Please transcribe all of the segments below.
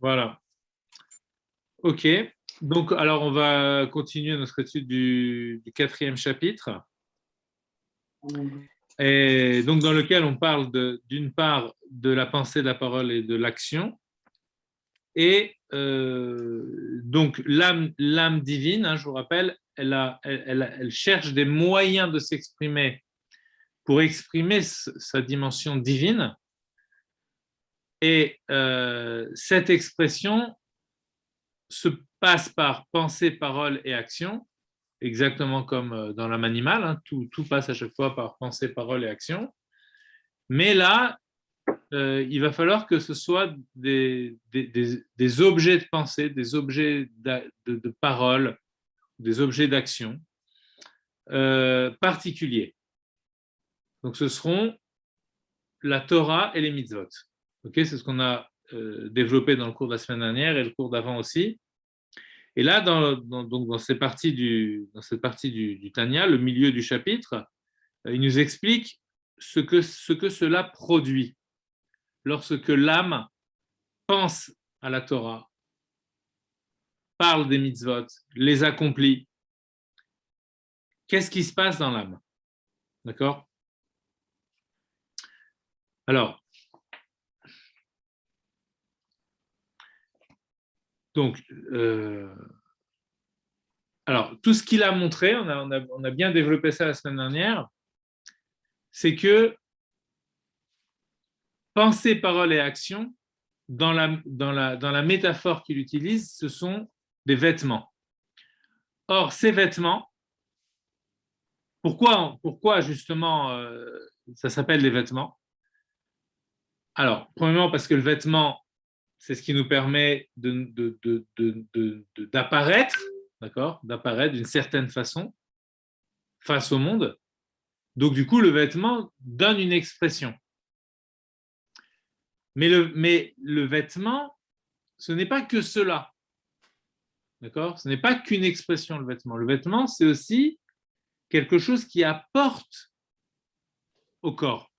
Voilà. OK. Donc, alors, on va continuer notre étude du 4e chapitre, et donc dans lequel on parle d'une part de la pensée, de la parole et de l'action. Et donc, l'âme divine, hein, je vous rappelle, elle cherche des moyens de s'exprimer pour exprimer sa dimension divine. Et cette expression se passe par pensée, parole et action, exactement comme dans l'âme animale, hein, tout passe à chaque fois par pensée, parole et action. Mais là, il va falloir que ce soit des objets de pensée, des objets de parole, des objets d'action particuliers. Donc ce seront la Torah et les mitzvot. Okay, c'est ce qu'on a développé dans le cours de la semaine dernière et le cours d'avant aussi. Et là, dans cette partie du Tanya, le milieu du chapitre, il nous explique ce que cela produit lorsque l'âme pense à la Torah, parle des mitzvot, les accomplit. Qu'est-ce qui se passe dans l'âme? D'accord? Alors, donc, tout ce qu'il a montré, on a bien développé ça la semaine dernière, c'est que pensée, parole et action, dans la métaphore qu'il utilise, ce sont des vêtements. Or, ces vêtements, pourquoi justement ça s'appelle des vêtements? Alors, premièrement, parce que le vêtement, c'est ce qui nous permet d'apparaître, d'accord, d'apparaître d'une certaine façon face au monde. Donc, du coup, le vêtement donne une expression. Mais le vêtement, ce n'est pas que cela. D'accord? Ce n'est pas qu'une expression, le vêtement. Le vêtement, c'est aussi quelque chose qui apporte au corps.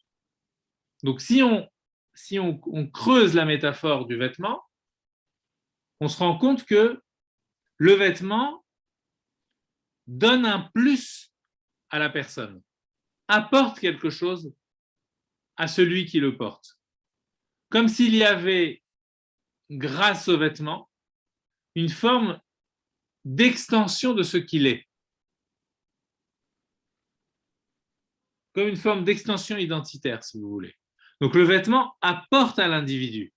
Donc, si on creuse la métaphore du vêtement, on se rend compte que le vêtement donne un plus à la personne, apporte quelque chose à celui qui le porte. Comme s'il y avait, grâce au vêtement, une forme d'extension de ce qu'il est. Comme une forme d'extension identitaire, si vous voulez. Donc le vêtement apporte à l'individu.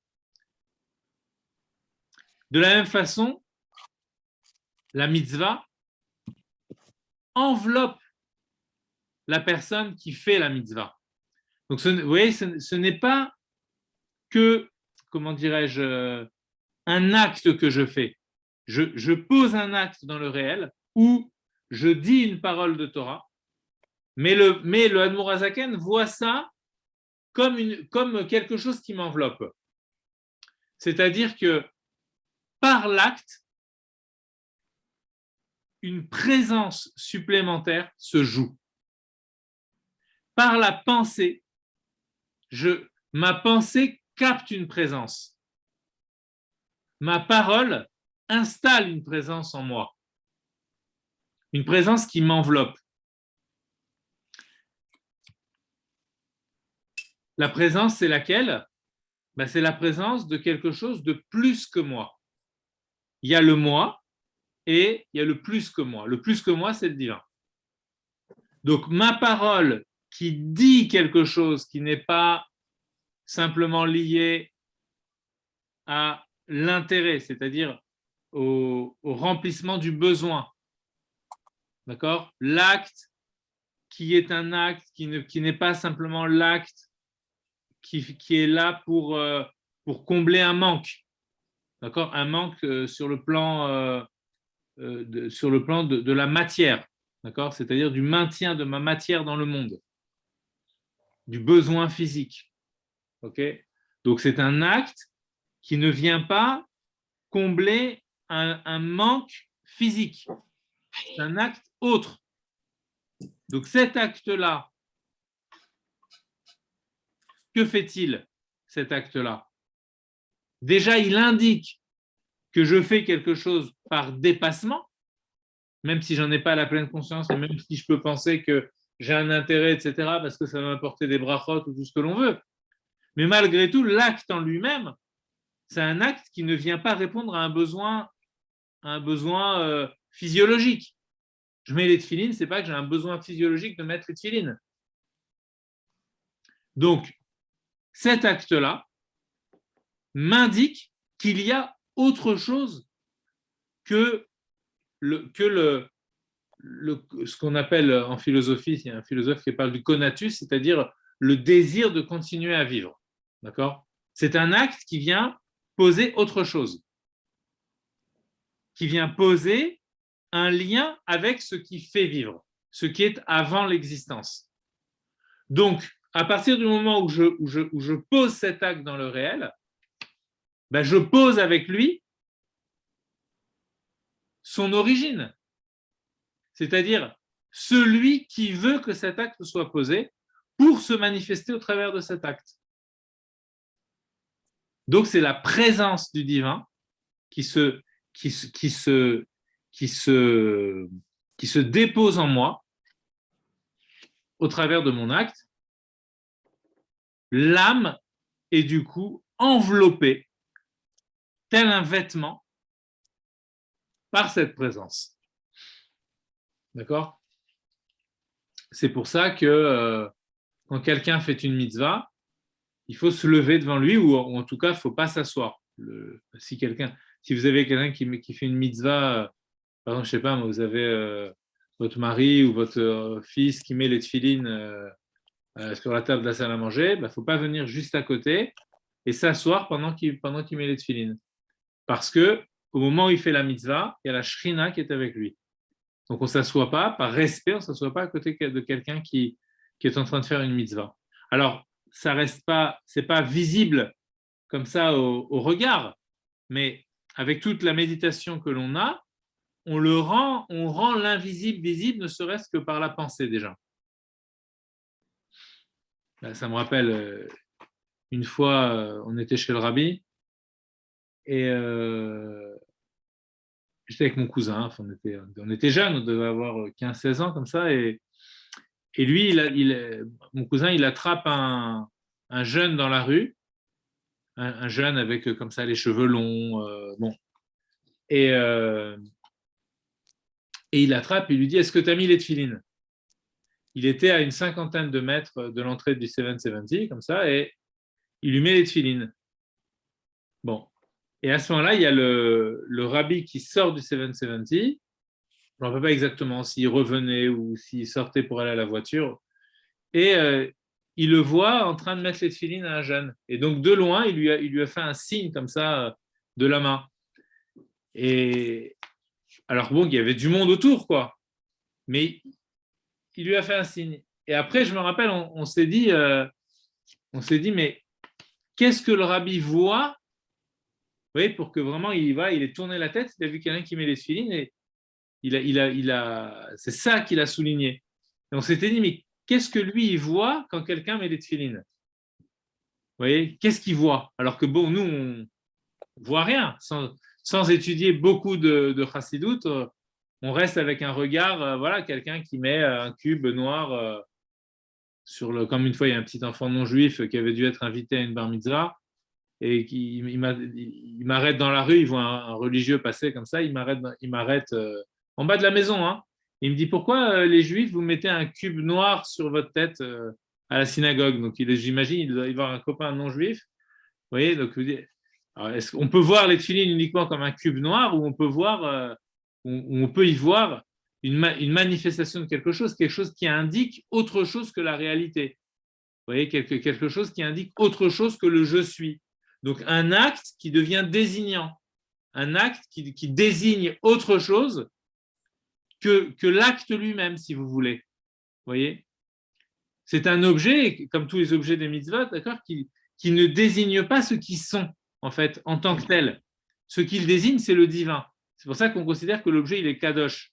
De la même façon, la mitzvah enveloppe la personne qui fait la mitzvah. Donc vous voyez, ce n'est pas que, comment dirais-je, un acte que je fais. Je pose un acte dans le réel ou je dis une parole de Torah, mais le Admour Hazaken voit ça comme quelque chose qui m'enveloppe. C'est-à-dire que par l'acte, une présence supplémentaire se joue. Par la pensée, ma pensée capte une présence. Ma parole installe une présence en moi. Une présence qui m'enveloppe. La présence, c'est laquelle? C'est la présence de quelque chose de plus que moi. Il y a le moi et il y a le plus que moi. Le plus que moi, c'est le divin. Donc, ma parole qui dit quelque chose qui n'est pas simplement lié à l'intérêt, c'est-à-dire au remplissement du besoin. D'accord? L'acte qui est un acte qui n'est pas simplement l'acte qui est là pour combler un manque. D'accord? Un manque sur le plan, de la matière. D'accord? C'est-à-dire du maintien de ma matière dans le monde. Du besoin physique. OK? Donc, c'est un acte qui ne vient pas combler un manque physique. C'est un acte autre. Donc, cet acte-là, que fait-il, cet acte-là? déjà il indique que je fais quelque chose par dépassement, même si j'en ai pas la pleine conscience et même si je peux penser que j'ai un intérêt, etc., parce que ça va m'apporter des brachot ou tout ce que l'on veut. Mais malgré tout, l'acte en lui-même, c'est un acte qui ne vient pas répondre à un besoin physiologique. Je mets les tefilines, c'est pas que j'ai un besoin physiologique de mettre les tefilines. Donc, cet acte-là m'indique qu'il y a autre chose que ce qu'on appelle en philosophie, il y a un philosophe qui parle du conatus, c'est-à-dire le désir de continuer à vivre. D'accord ? C'est un acte qui vient poser autre chose, qui vient poser un lien avec ce qui fait vivre, ce qui est avant l'existence. Donc, à partir du moment où je pose cet acte dans le réel, ben je pose avec lui son origine, c'est-à-dire celui qui veut que cet acte soit posé pour se manifester au travers de cet acte. Donc, c'est la présence du divin qui se dépose en moi au travers de mon acte. L'âme est du coup enveloppée, tel un vêtement, par cette présence. D'accord ? C'est pour ça que quand quelqu'un fait une mitzvah, il faut se lever devant lui, ou en tout cas, il ne faut pas s'asseoir. Si vous avez quelqu'un qui fait une mitzvah, par exemple, je ne sais pas, vous avez votre mari ou votre fils qui met les tefilines sur la table de la salle à manger, il ne faut pas venir juste à côté et s'asseoir pendant qu'il met les tefilines. Parce que au moment où il fait la mitzvah, il y a la shrina qui est avec lui. Donc on ne s'assoit pas, par respect, on ne s'assoit pas à côté de quelqu'un qui est en train de faire une mitzvah. Alors, ça reste pas, c'est pas visible comme ça au regard, mais avec toute la méditation que l'on a, on rend l'invisible visible, ne serait-ce que par la pensée déjà. Ça me rappelle une fois, on était chez le rabbi et j'étais avec mon cousin, enfin, on était jeunes, on devait avoir 15-16 ans comme ça, et lui, mon cousin, il attrape un jeune dans la rue, un jeune avec comme ça les cheveux longs, bon, et il l'attrape et il lui dit: est-ce que tu as mis les tefilines? Il était à une 50aine de mètres de l'entrée du 770, comme ça, et il lui met les tefilines. Bon. Et à ce moment-là, il y a le rabbi qui sort du 770. Je ne me rappelle pas exactement s'il revenait ou s'il sortait pour aller à la voiture. Et il le voit en train de mettre les tefilines à un jeune. Et donc, de loin, il lui a fait un signe comme ça de la main. Et alors, bon, il y avait du monde autour, quoi. Mais il lui a fait un signe. Et après, je me rappelle, on s'est dit, mais qu'est-ce que le rabbi voit, vous voyez, pour que vraiment il ait tourné la tête, il a vu quelqu'un qui met les tefilines et c'est ça qu'il a souligné. Et on s'était dit, mais qu'est-ce que lui, il voit quand quelqu'un met les tefilines? Vous voyez, qu'est-ce qu'il voit? Alors que bon, nous, on ne voit rien. Sans étudier beaucoup de chassidoute, on reste avec un regard, voilà, quelqu'un qui met un cube noir comme une fois, il y a un petit enfant non juif qui avait dû être invité à une bar mitzvah et il m'arrête dans la rue, il voit un religieux passer comme ça, il m'arrête en bas de la maison, hein. Il me dit: pourquoi les juifs vous mettez un cube noir sur votre tête à la synagogue? Donc j'imagine il doit y avoir un copain non juif. Vous voyez, donc est-ce qu'on peut voir les tefilines uniquement comme un cube noir, ou on peut on peut y voir une manifestation de quelque chose qui indique autre chose que la réalité. Vous voyez, quelque chose qui indique autre chose que le je suis. Donc un acte qui devient désignant, un acte qui désigne autre chose que l'acte lui-même, si vous voulez. Vous voyez, c'est un objet, comme tous les objets des mitzvot, d'accord, qui ne désigne pas ce qu'ils sont, en fait, en tant que tel. Ce qu'il désigne, c'est le divin. C'est pour ça qu'on considère que l'objet, il est kadosh.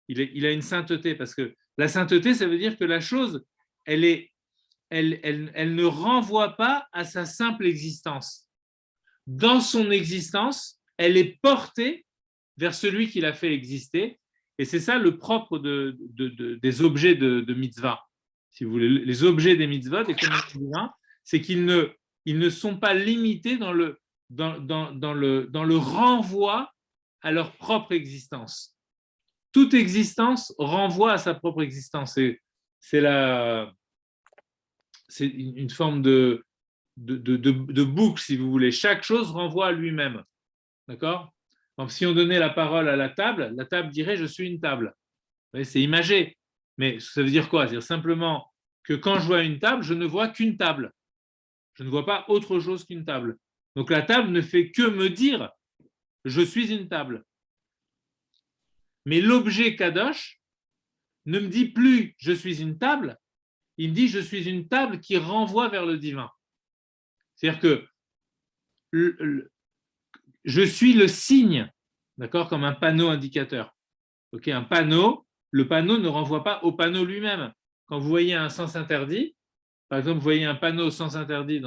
Il a une sainteté, parce que la sainteté, ça veut dire que la chose, elle ne renvoie pas à sa simple existence. dans son existence, elle est portée vers celui qui l'a fait exister. Et c'est ça le propre des objets de mitzvah. Si vous voulez, les objets des mitzvahs, des commandements divins, c'est qu'ils ne sont pas limités dans le renvoi à leur propre existence. Toute existence renvoie à sa propre existence. C'est une forme de boucle, si vous voulez. Chaque chose renvoie à lui-même. D'accord? Donc, si on donnait la parole à la table dirait « je suis une table ». C'est imagé. Mais ça veut dire quoi? C'est-à-dire simplement que quand je vois une table, je ne vois qu'une table. Je ne vois pas autre chose qu'une table. Donc la table ne fait que me dire « je suis une table ». Mais l'objet Kadosh ne me dit plus « je suis une table », il me dit « je suis une table qui renvoie vers le divin ». C'est-à-dire que je suis le signe, d'accord, comme un panneau indicateur. Okay, un panneau, le panneau ne renvoie pas au panneau lui-même. Quand vous voyez un sens interdit, par exemple, vous voyez un panneau sens interdit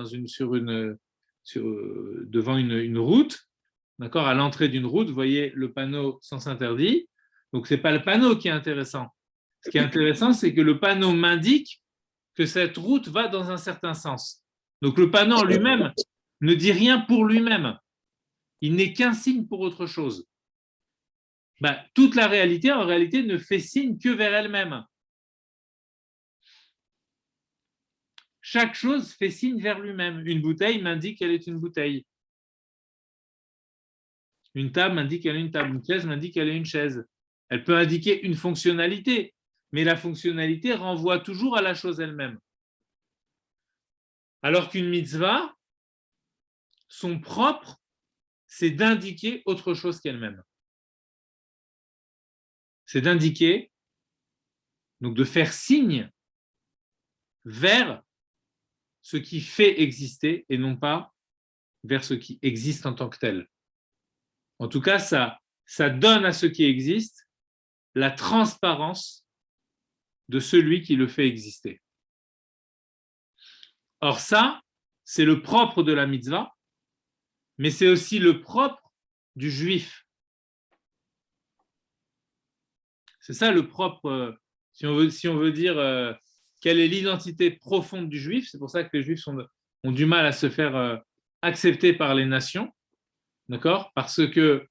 devant une route, d'accord, à l'entrée d'une route, vous voyez le panneau sens interdit. Donc, ce n'est pas le panneau qui est intéressant. Ce qui est intéressant, c'est que le panneau m'indique que cette route va dans un certain sens. Donc, le panneau en lui-même ne dit rien pour lui-même. Il n'est qu'un signe pour autre chose. Toute la réalité, en réalité, ne fait signe que vers elle-même. Chaque chose fait signe vers lui-même. Une bouteille m'indique qu'elle est une bouteille. Une table m'indique qu'elle est une table. Une chaise m'indique qu'elle est une chaise. Elle peut indiquer une fonctionnalité, mais la fonctionnalité renvoie toujours à la chose elle-même. Alors qu'une mitzvah, son propre, c'est d'indiquer autre chose qu'elle-même. C'est d'indiquer, donc de faire signe vers ce qui fait exister et non pas vers ce qui existe en tant que tel. En tout cas, ça donne à ce qui existe la transparence de celui qui le fait exister. Or ça, c'est le propre de la mitzvah, mais c'est aussi le propre du juif. C'est ça le propre, si on veut dire quelle est l'identité profonde du juif. C'est pour ça que les juifs ont du mal à se faire accepter par les nations, d'accord? Parce que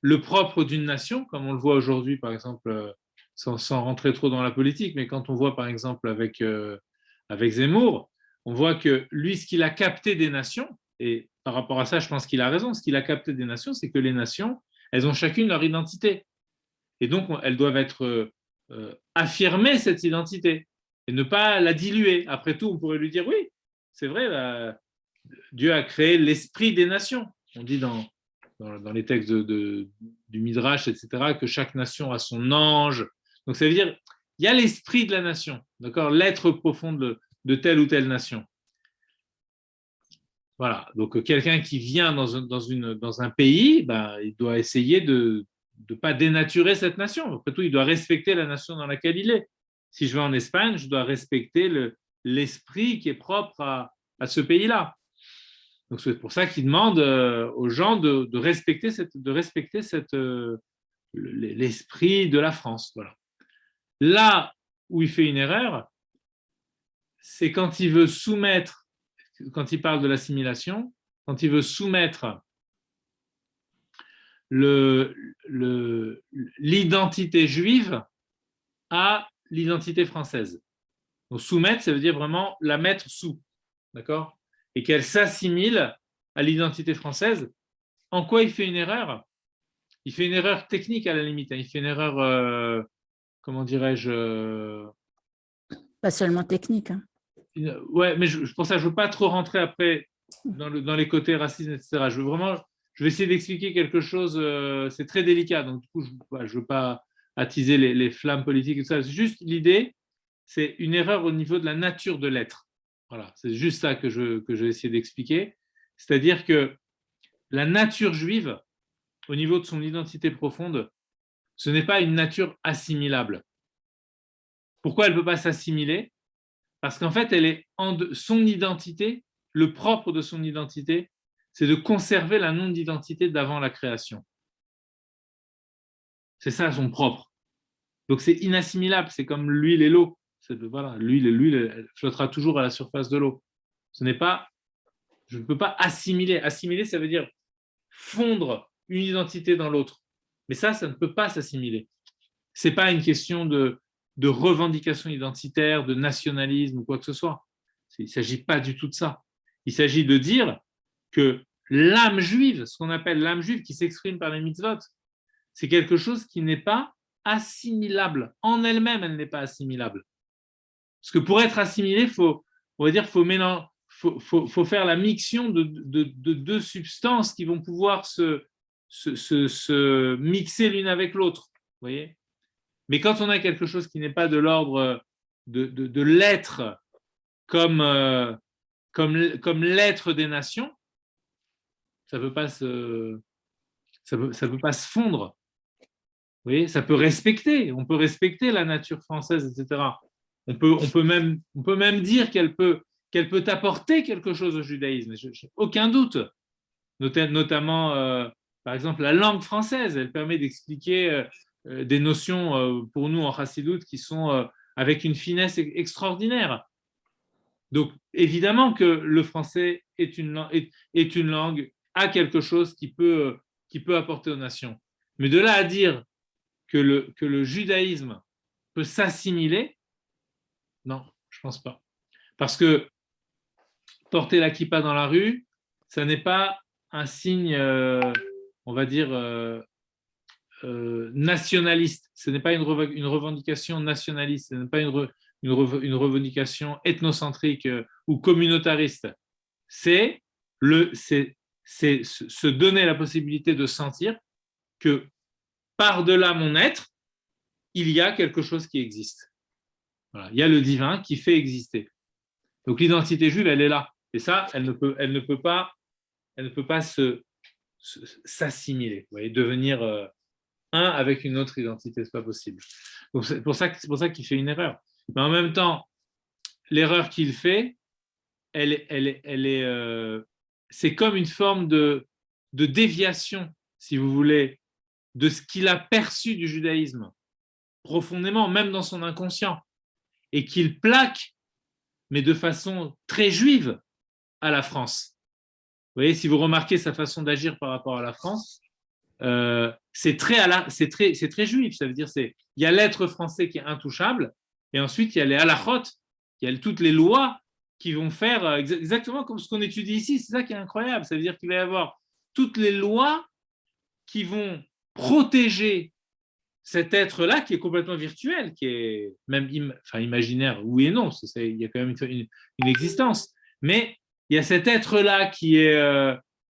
le propre d'une nation, comme on le voit aujourd'hui, par exemple, sans rentrer trop dans la politique, mais quand on voit par exemple avec Zemmour, on voit que lui, ce qu'il a capté des nations, et par rapport à ça, je pense qu'il a raison, ce qu'il a capté des nations, c'est que les nations, elles ont chacune leur identité. Et donc, elles doivent être affirmer cette identité et ne pas la diluer. Après tout, on pourrait lui dire, oui, c'est vrai, Dieu a créé l'esprit des nations. On dit dans les textes du Midrash, etc., que chaque nation a son ange. Donc, ça veut dire, il y a l'esprit de la nation, d'accord, l'être profond de telle ou telle nation. Voilà, donc quelqu'un qui vient dans un pays, il doit essayer de ne pas dénaturer cette nation. Après tout, il doit respecter la nation dans laquelle il est. Si je vais en Espagne, je dois respecter l'esprit qui est propre à ce pays-là. Donc c'est pour ça qu'il demande aux gens de respecter l'esprit de la France. Voilà. Là où il fait une erreur, c'est quand il veut soumettre, quand il parle de l'assimilation, quand il veut soumettre l'identité juive à l'identité française. Donc soumettre, ça veut dire vraiment la mettre sous, d'accord? Et qu'elle s'assimile à l'identité française. En quoi il fait une erreur? Il fait une erreur technique à la limite. Il fait une erreur, comment dirais-je? Pas seulement technique. Hein. Ouais, mais pour ça, je ne veux pas trop rentrer après dans les côtés racisme, etc. Je vais essayer d'expliquer quelque chose, c'est très délicat, donc du coup, je ne veux pas attiser les flammes politiques et tout ça. C'est juste l'idée, c'est une erreur au niveau de la nature de l'être. Voilà, c'est juste ça que je vais essayer d'expliquer. C'est-à-dire que la nature juive, au niveau de son identité profonde, ce n'est pas une nature assimilable. Pourquoi elle ne peut pas s'assimiler? Parce qu'en fait, elle est son identité, le propre de son identité, c'est de conserver la non-identité d'avant la création. C'est ça son propre. Donc c'est inassimilable, c'est comme l'huile et l'eau. Voilà, l'huile elle flottera toujours à la surface de l'eau. Ce n'est pas, je ne peux pas assimiler. Assimiler, ça veut dire fondre une identité dans l'autre. Mais ça ne peut pas s'assimiler. Ce n'est pas une question de revendication identitaire, de nationalisme ou quoi que ce soit. Il ne s'agit pas du tout de ça. Il s'agit de dire que l'âme juive, ce qu'on appelle l'âme juive qui s'exprime par les mitzvot, c'est quelque chose qui n'est pas assimilable. En elle-même, elle n'est pas assimilable. Parce que pour être assimilé, faut faire la mixion de deux substances qui vont pouvoir se mixer l'une avec l'autre. Vous voyez ? Mais quand on a quelque chose qui n'est pas de l'ordre de l'être comme l'être des nations, ça ne peut pas se fondre. Vous voyez, ça peut respecter, on peut respecter la nature française, etc. On peut même dire qu'elle peut apporter quelque chose au judaïsme, aucun doute. Notamment, par exemple, la langue française, elle permet d'expliquer des notions pour nous en chassidoute qui sont avec une finesse extraordinaire. Donc, évidemment que le français est une langue, a quelque chose qui peut apporter aux nations. Mais de là à dire que le judaïsme peut s'assimiler, non, je ne pense pas. Parce que porter la kippa dans la rue, ça n'est pas un signe, on va dire, nationaliste. Ce n'est pas une revendication nationaliste, ce n'est pas une revendication ethnocentrique ou communautariste. C'est se donner la possibilité de sentir que par-delà mon être, il y a quelque chose qui existe. Voilà. Il y a le divin qui fait exister. Donc l'identité juive, elle est là. Et ça, elle ne peut pas s'assimiler, vous voyez, devenir un avec une autre identité, c'est pas possible. Donc c'est pour ça qu'il fait une erreur. Mais en même temps, l'erreur qu'il fait, c'est comme une forme de déviation, si vous voulez, de ce qu'il a perçu du judaïsme, profondément, même dans son inconscient, et qu'il plaque, mais de façon très juive, à la France. Vous voyez, si vous remarquez sa façon d'agir par rapport à la France, c'est très juif. Ça veut dire il y a l'être français qui est intouchable, et ensuite il y a les halachot, il y a toutes les lois qui vont faire exactement comme ce qu'on étudie ici. C'est ça qui est incroyable. Ça veut dire qu'il va y avoir toutes les lois qui vont protéger cet être-là qui est complètement virtuel, qui est même imaginaire, oui et non, il y a quand même une existence. Mais il y a cet être-là qui est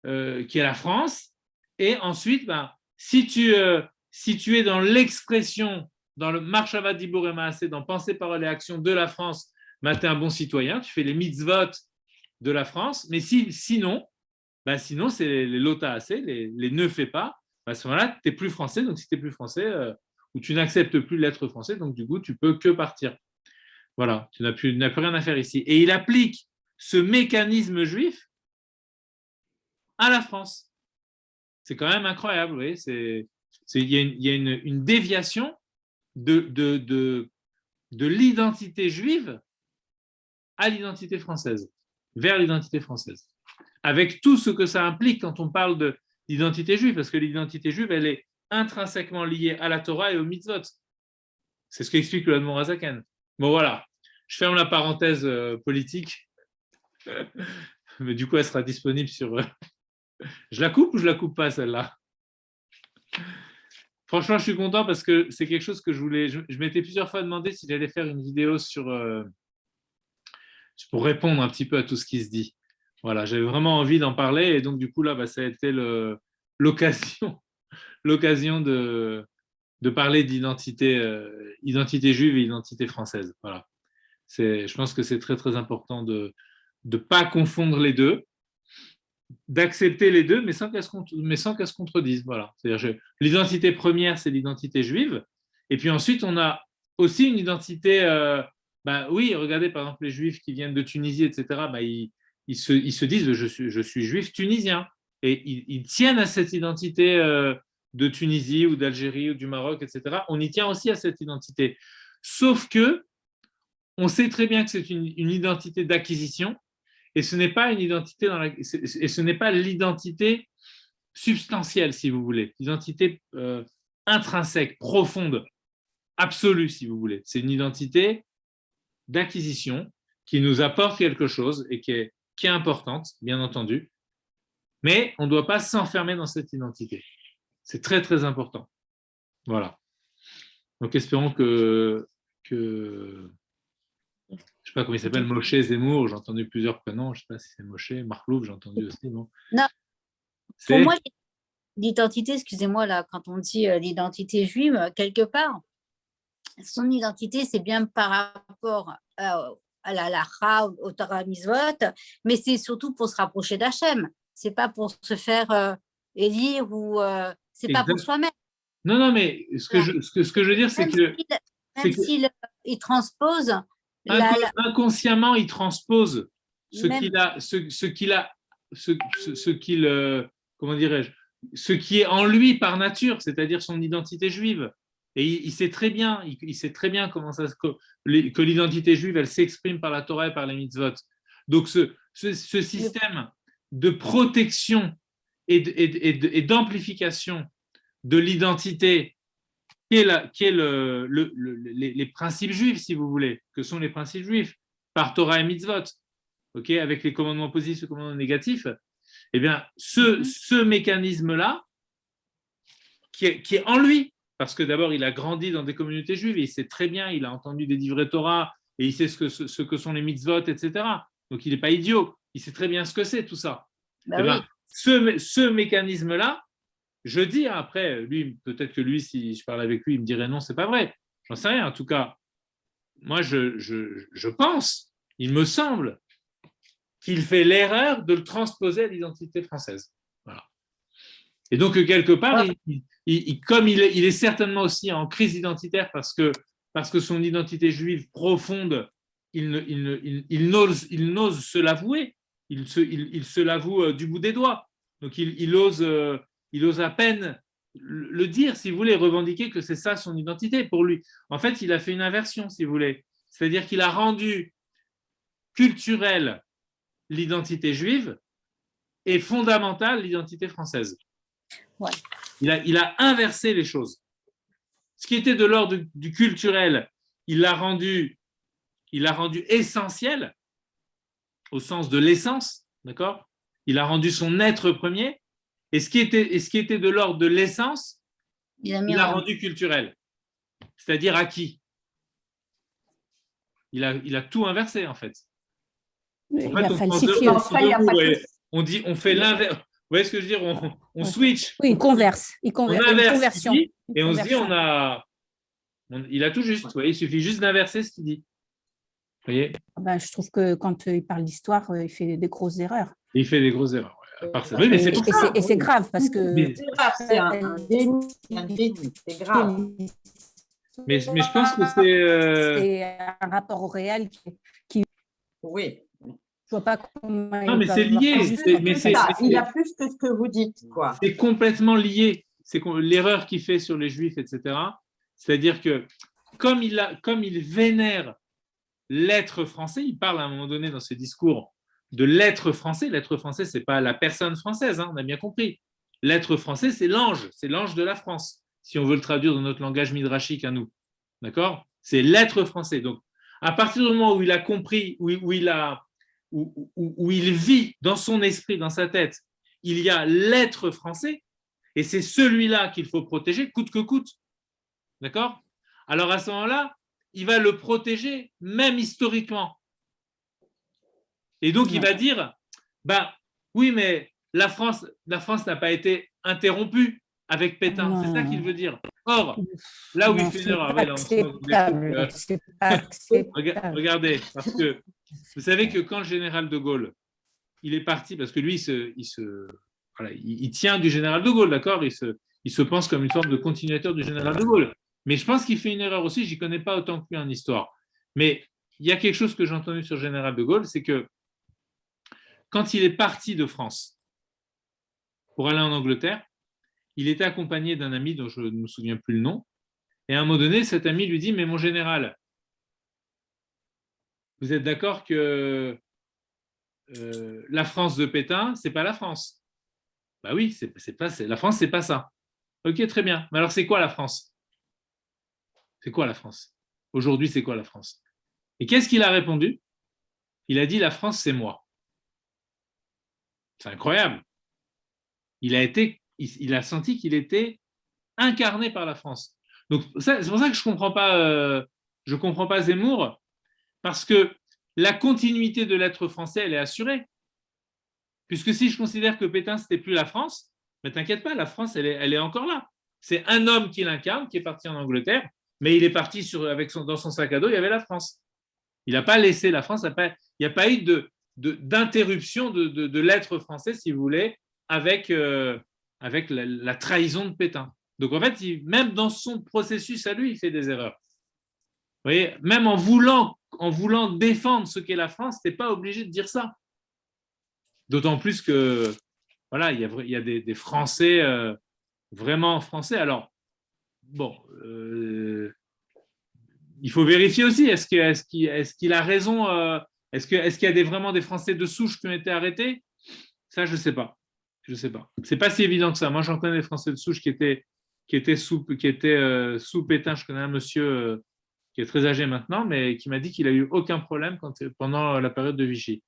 la France, et ensuite, si tu es dans l'expression, dans le Marshava Dibur et Maaseh, dans pensée, parole et action de la France, tu es un bon citoyen, tu fais les mitzvot de la France, mais sinon, c'est les lota assez, les ne fais pas. À ce moment-là, tu n'es plus français, donc si tu n'es plus français, ou tu n'acceptes plus l'être français, donc du coup, tu peux que partir. Voilà, tu n'as plus rien à faire ici. Et il applique ce mécanisme juif à la France. C'est quand même incroyable, vous voyez, il y a une déviation de l'identité juive à l'identité française, vers l'identité française. Avec tout ce que ça implique quand on parle d'identité juive, parce que l'identité juive, elle est intrinsèquement liée à la Torah et au mitzvot. C'est ce qu'explique le Admor HaZaken. Bon, voilà, je ferme la parenthèse politique, mais du coup, elle sera disponible sur... Je la coupe ou je la coupe pas, celle-là? Franchement, je suis content parce que c'est quelque chose que je voulais... Je m'étais plusieurs fois demandé si j'allais faire une vidéo pour répondre un petit peu à tout ce qui se dit. Voilà, j'avais vraiment envie d'en parler et donc du coup, là, ça a été l'occasion de parler d'identité identité juive et identité française. Voilà. Je pense que c'est très, très important de ne pas confondre les deux, d'accepter les deux, mais sans qu'elles se contredisent. Voilà. C'est-à-dire l'identité première, c'est l'identité juive, et puis ensuite, on a aussi une identité... oui, regardez, par exemple, les Juifs qui viennent de Tunisie, etc., ils se disent je suis juif tunisien. Et ils tiennent à cette identité de Tunisie ou d'Algérie ou du Maroc, etc. On y tient aussi à cette identité. Sauf que on sait très bien que c'est une identité d'acquisition et ce n'est pas une identité et ce n'est pas l'identité substantielle, si vous voulez, l'identité intrinsèque, profonde, absolue, si vous voulez. C'est une identité d'acquisition qui nous apporte quelque chose et qui est importante, bien entendu, mais on ne doit pas s'enfermer dans cette identité. C'est très, très important. Voilà. Donc, espérons que je ne sais pas comment il s'appelle, Moshe Zemmour, j'ai entendu plusieurs prénoms, je ne sais pas si c'est Moshe, Marlouf, j'ai entendu aussi. Bon. Non, pour moi, l'identité, excusez-moi, là, quand on dit l'identité juive, quelque part, son identité, c'est bien par rapport à la halakha, au Torah Mitzvot, mais c'est surtout pour se rapprocher d'Hachem. C'est pas pour se faire élire ou c'est pas pour soi-même. Non, mais ce que je veux dire, c'est que même s'il transpose inconsciemment, il transpose comment dirais-je, ce qui est en lui par nature, c'est-à-dire son identité juive. Et il sait très bien, comment ça que l'identité juive, elle s'exprime par la Torah et par les mitzvot. Donc ce système de protection et d'amplification de l'identité qui est les principes juifs, si vous voulez, que sont les principes juifs, par Torah et mitzvot, okay, avec les commandements positifs et les commandements négatifs, eh bien, ce mécanisme-là, qui est en lui, parce que d'abord, il a grandi dans des communautés juives, et il sait très bien, il a entendu des livrets Torah, et il sait ce que sont les mitzvot, etc. Donc, il n'est pas idiot, il sait très bien ce que c'est, tout ça. Eh bien, ce mécanisme-là, je dis, après, lui, peut-être que lui, si je parle avec lui, il me dirait non, c'est pas vrai. J'en sais rien. En tout cas, moi, je pense, il me semble, qu'il fait l'erreur de le transposer à l'identité française. Voilà. Et donc, quelque part, comme il est certainement aussi en crise identitaire parce que son identité juive profonde, il n'ose se l'avouer. Il se l'avoue du bout des doigts. Donc, il ose à peine le dire, si vous voulez, revendiquer que c'est ça son identité pour lui. En fait, il a fait une inversion, si vous voulez. C'est-à-dire qu'il a rendu culturelle l'identité juive et fondamentale l'identité française. Ouais. Il a inversé les choses. Ce qui était de l'ordre du culturel, il l'a rendu essentiel au sens de l'essence, d'accord ? Il a rendu son être premier. Et ce qui était de l'ordre de l'essence, il l'a rendu culturel, c'est-à-dire acquis. Il a tout inversé, en fait. En fait, on falsifié aussi. On fait l'inverse. Vous voyez ce que je veux dire ? On switch. Oui, il converse. On inverse ce qu'il dit, et on se dit, il a tout juste. Vous voyez, il suffit juste d'inverser ce qu'il dit. Vous voyez ? Je trouve que quand il parle d'histoire, il fait des grosses erreurs. Il fait des grosses erreurs. Oui, mais c'est pour ça. Et c'est grave parce que. C'est grave, c'est un déni, c'est grave. Mais je pense que c'est. C'est un rapport au réel qui. Oui. Je vois pas comment. Non, mais c'est lié. Il y a plus que ce que vous dites, quoi. C'est complètement lié. C'est l'erreur qu'il fait sur les Juifs, etc. C'est-à-dire que comme il vénère l'être français, il parle à un moment donné dans ses discours de l'être français. L'être français, c'est pas la personne française, on a bien compris. L'être français, c'est l'ange de la France, si on veut le traduire dans notre langage midrashique à nous. D'accord ? C'est l'être français. Donc, à partir du moment où il a compris, où il vit dans son esprit, dans sa tête, il y a l'être français, et c'est celui-là qu'il faut protéger, coûte que coûte. D'accord ? Alors, à ce moment-là, il va le protéger, même historiquement. Et donc, il va dire, oui, mais la France n'a pas été interrompue avec Pétain. C'est ça qu'il veut dire. Or, là où il fait une erreur, regardez, parce que vous savez que quand le général de Gaulle, il est parti, parce que lui, il tient du général de Gaulle, d'accord ? Il se pense comme une forme de continuateur du général de Gaulle. Mais je pense qu'il fait une erreur aussi, je n'y connais pas autant que lui en histoire. Mais il y a quelque chose que j'ai entendu sur le général de Gaulle, c'est que quand il est parti de France pour aller en Angleterre, il était accompagné d'un ami dont je ne me souviens plus le nom. Et à un moment donné, cet ami lui dit, mais mon général, vous êtes d'accord que la France de Pétain, c'est pas la France? Bah oui, la France, c'est pas ça. Ok, très bien. Mais alors, c'est quoi la France? C'est quoi la France? Aujourd'hui, c'est quoi la France? Et qu'est-ce qu'il a répondu? Il a dit, la France, c'est moi. C'est incroyable. Il a senti qu'il était incarné par la France. Donc, c'est pour ça que je comprends pas Zemmour, parce que la continuité de l'être français, elle est assurée. Puisque si je considère que Pétain, c'était plus la France, mais t'inquiète pas, la France, elle est encore là. C'est un homme qui l'incarne, qui est parti en Angleterre, mais il est parti dans son sac à dos, il y avait la France. Il n'a pas laissé la France, il n'y a pas eu d'interruption de l'être français, si vous voulez, avec la trahison de Pétain. Donc en fait, même dans son processus à lui, il fait des erreurs. Vous voyez, même en voulant défendre ce qu'est la France, tu n'es pas obligé de dire ça. D'autant plus que, voilà, il y a des Français, vraiment Français. Alors, bon, il faut vérifier aussi, est-ce qu'il a raison, est-ce qu'il y a vraiment des Français de souche qui ont été arrêtés? Ça, je ne sais pas. Je sais pas. C'est pas si évident que ça. Moi, j'en connais des Français de souche qui étaient sous Pétain. Je connais un monsieur qui est très âgé maintenant, mais qui m'a dit qu'il a eu aucun problème pendant la période de Vichy.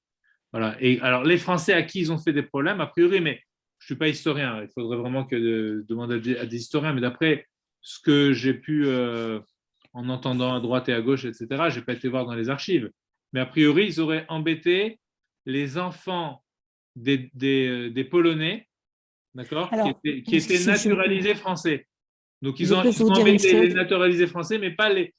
Voilà. Et alors, les Français à qui ils ont fait des problèmes, a priori, mais je ne suis pas historien, il faudrait vraiment demander à des historiens, mais d'après ce que j'ai pu, en entendant à droite et à gauche, etc., je n'ai pas été voir dans les archives, mais a priori, ils auraient embêté les enfants des Polonais, d'accord, qui étaient naturalisés français. Donc, ils ont embêté les naturalisés français, mais pas les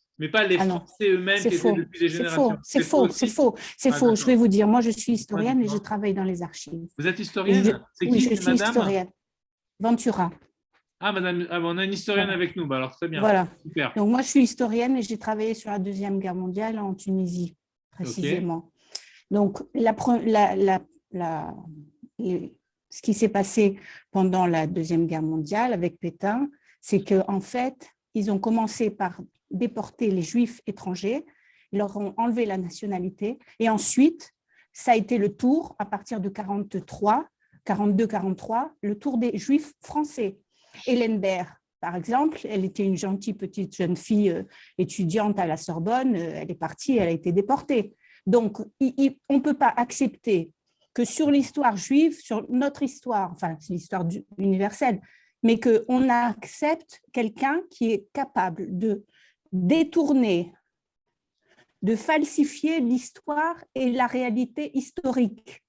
Français eux-mêmes qui étaient depuis des générations. C'est faux. Je vais vous dire, moi, je suis historienne et je travaille dans les archives. Vous êtes historienne? C'est qui? Oui, je suis historienne. Ventura. Ah, madame, on a une historienne avec nous, alors très bien. Voilà. Super. Donc, moi, je suis historienne et j'ai travaillé sur la Deuxième Guerre mondiale en Tunisie, précisément. Donc, ce qui s'est passé pendant la Deuxième Guerre mondiale avec Pétain, c'est qu'en fait, ils ont commencé par déporter les Juifs étrangers, ils leur ont enlevé la nationalité et ensuite, ça a été le tour, à partir de 42-43, le tour des Juifs français. Hélène Baird, par exemple, elle était une gentille petite jeune fille étudiante à la Sorbonne, elle est partie, elle a été déportée. Donc, on ne peut pas accepter que sur l'histoire juive, sur notre histoire, enfin, c'est l'histoire universelle, mais qu'on accepte quelqu'un qui est capable de détourner, de falsifier l'histoire et la réalité historique.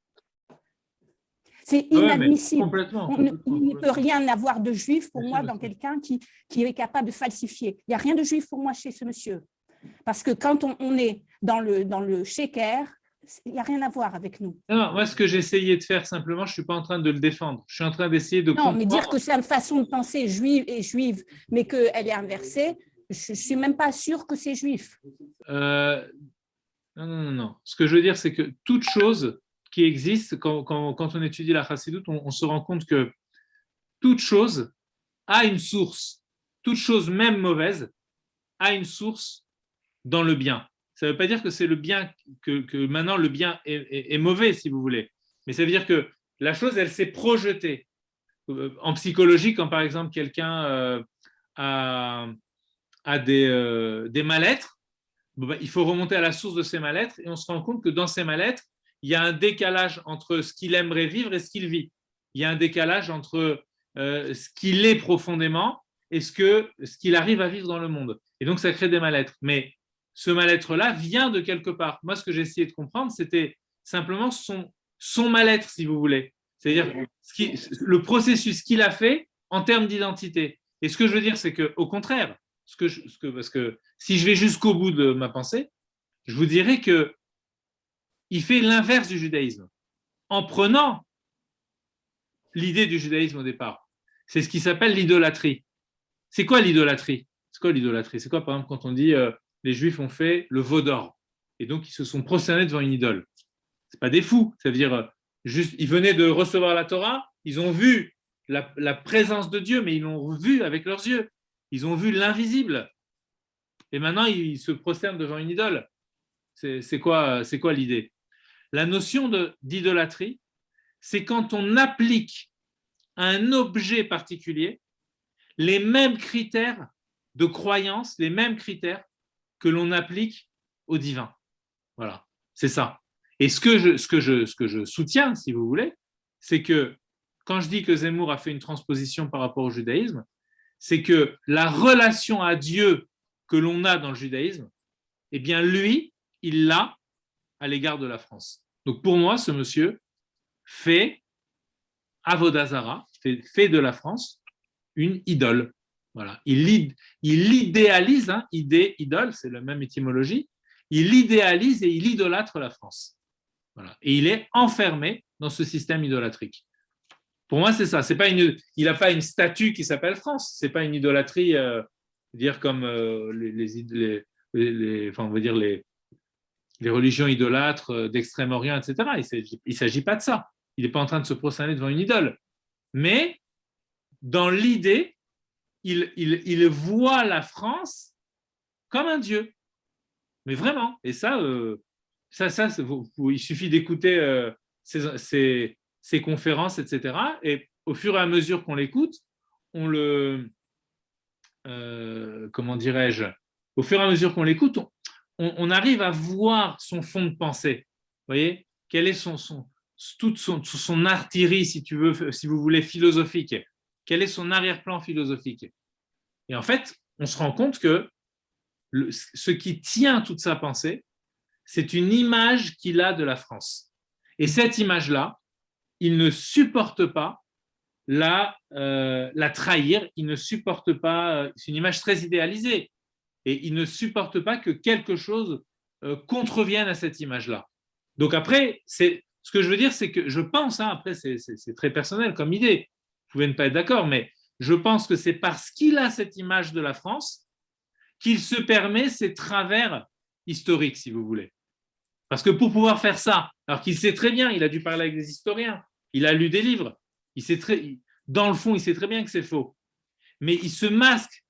C'est inadmissible. Il ne peut rien avoir de juif pour moi dans quelqu'un qui est capable de falsifier. Il n'y a rien de juif pour moi chez ce monsieur. Parce que quand on est dans le shaker, il n'y a rien à voir avec nous. Non, moi, ce que j'ai essayé de faire simplement, je ne suis pas en train de le défendre. Je suis en train d'essayer de comprendre. Non, mais dire que c'est une façon de penser juive, mais qu'elle est inversée, je ne suis même pas sûre que c'est juif. Non. Ce que je veux dire, c'est que toute chose qui existe, quand on étudie la chassidoute, on se rend compte que toute chose a une source. Toute chose, même mauvaise, a une source dans le bien. Ça ne veut pas dire que c'est le bien, que maintenant le bien est mauvais, si vous voulez. Mais ça veut dire que la chose, elle s'est projetée. En psychologie, quand par exemple quelqu'un a des mal-être, il faut remonter à la source de ces mal-être et on se rend compte que dans ces mal-être, il y a un décalage entre ce qu'il aimerait vivre et ce qu'il vit. Il y a un décalage entre ce qu'il est profondément et ce qu'il arrive à vivre dans le monde. Et donc, ça crée des mal-être. Mais ce mal-être-là vient de quelque part. Moi, ce que j'ai essayé de comprendre, c'était simplement son mal-être, si vous voulez. C'est-à-dire le processus qu'il a fait en termes d'identité. Et ce que je veux dire, c'est qu'au contraire, parce que si je vais jusqu'au bout de ma pensée, je vous dirais qu'il fait l'inverse du judaïsme. En prenant l'idée du judaïsme au départ, c'est ce qui s'appelle l'idolâtrie. C'est quoi l'idolâtrie? C'est quoi l'idolâtrie? C'est quoi, par exemple, quand on dit les Juifs ont fait le veau d'or et donc ils se sont prosternés devant une idole? C'est pas des fous. Ça veut dire ils venaient de recevoir la Torah, ils ont vu la présence de Dieu, mais ils l'ont vu avec leurs yeux. Ils ont vu l'invisible. Et maintenant, ils se prosternent devant une idole. C'est quoi l'idée? La notion d'idolâtrie, c'est quand on applique à un objet particulier les mêmes critères de croyance, les mêmes critères que l'on applique au divin. Voilà, c'est ça. Et ce que je soutiens, si vous voulez, c'est que quand je dis que Zemmour a fait une transposition par rapport au judaïsme, c'est que la relation à Dieu que l'on a dans le judaïsme, eh bien lui, il l'a à l'égard de la France. Donc pour moi, ce monsieur fait Avodah Zara, fait de la France une idole. Voilà. Il idéalise, idole, c'est la même étymologie, il idéalise et il idolâtre la France. Voilà. Et il est enfermé dans ce système idolâtrique. Pour moi, c'est ça. Il n'a pas une statue qui s'appelle France. Ce n'est pas une idolâtrie, dire comme les religions idolâtres d'Extrême-Orient, etc. Il ne s'agit pas de ça. Il n'est pas en train de se prosterner devant une idole. Mais dans l'idée, il voit la France comme un dieu. Mais vraiment. Et ça, il suffit d'écouter ces conférences, etc. Et au fur et à mesure qu'on l'écoute, comment dirais-je, au fur et à mesure qu'on l'écoute, on arrive à voir son fond de pensée. Vous voyez, quel est toute son artillerie, si vous voulez, philosophique. Quel est son arrière-plan philosophique? Et en fait, on se rend compte que ce qui tient toute sa pensée, c'est une image qu'il a de la France. Et cette image-là, il ne supporte pas la trahir, il ne supporte pas, c'est une image très idéalisée, et il ne supporte pas que quelque chose contrevienne à cette image-là. Donc après, ce que je veux dire, c'est que je pense, après c'est très personnel comme idée, vous pouvez ne pas être d'accord, mais je pense que c'est parce qu'il a cette image de la France qu'il se permet ces travers historiques, si vous voulez. Parce que pour pouvoir faire ça, alors qu'il sait très bien, il a dû parler avec des historiens, il a lu des livres, dans le fond, il sait très bien que c'est faux. Mais il se masque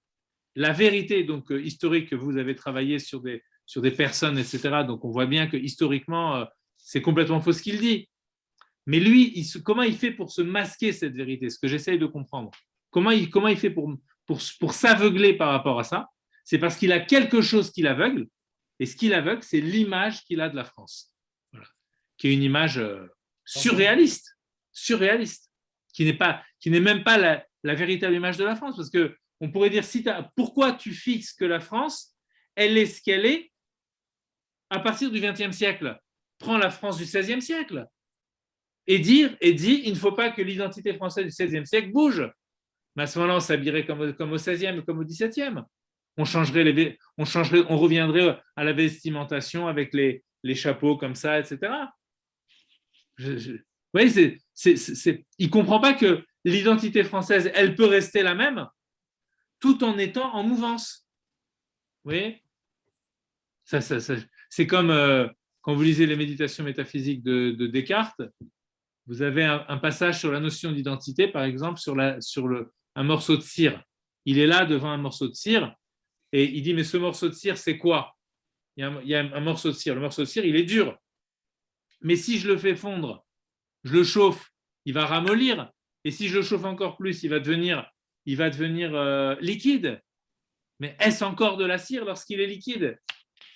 la vérité donc, historique que vous avez travaillé sur des personnes, etc. Donc on voit bien que historiquement, c'est complètement faux ce qu'il dit. Mais lui, comment il fait pour se masquer cette vérité? Ce que j'essaye de comprendre. Comment il fait pour s'aveugler par rapport à ça? C'est parce qu'il a quelque chose qui l'aveugle. Et ce qui l'aveugle, c'est l'image qu'il a de la France. Voilà. Qui est une image surréaliste, qui n'est même pas la véritable image de la France. Parce qu'on pourrait dire, pourquoi tu fixes que la France, elle est ce qu'elle est à partir du XXe siècle? Prends la France du XVIe siècle et dit, il ne faut pas que l'identité française du XVIe siècle bouge. Mais à ce moment-là, on s'habillerait comme au XVIe et comme au XVIIe. On reviendrait à la vestimentation avec les chapeaux comme ça, etc. Vous voyez, il ne comprend pas que l'identité française, elle peut rester la même tout en étant en mouvance. Vous voyez, c'est comme quand vous lisez les méditations métaphysiques de Descartes, vous avez un passage sur la notion d'identité, par exemple, sur un morceau de cire. Il est là devant un morceau de cire et il dit, mais ce morceau de cire, c'est quoi? Il y a un morceau de cire. Le morceau de cire, il est dur. Mais si je le fais fondre, je le chauffe, il va ramollir. Et si je le chauffe encore plus, il va devenir liquide. Mais est-ce encore de la cire lorsqu'il est liquide?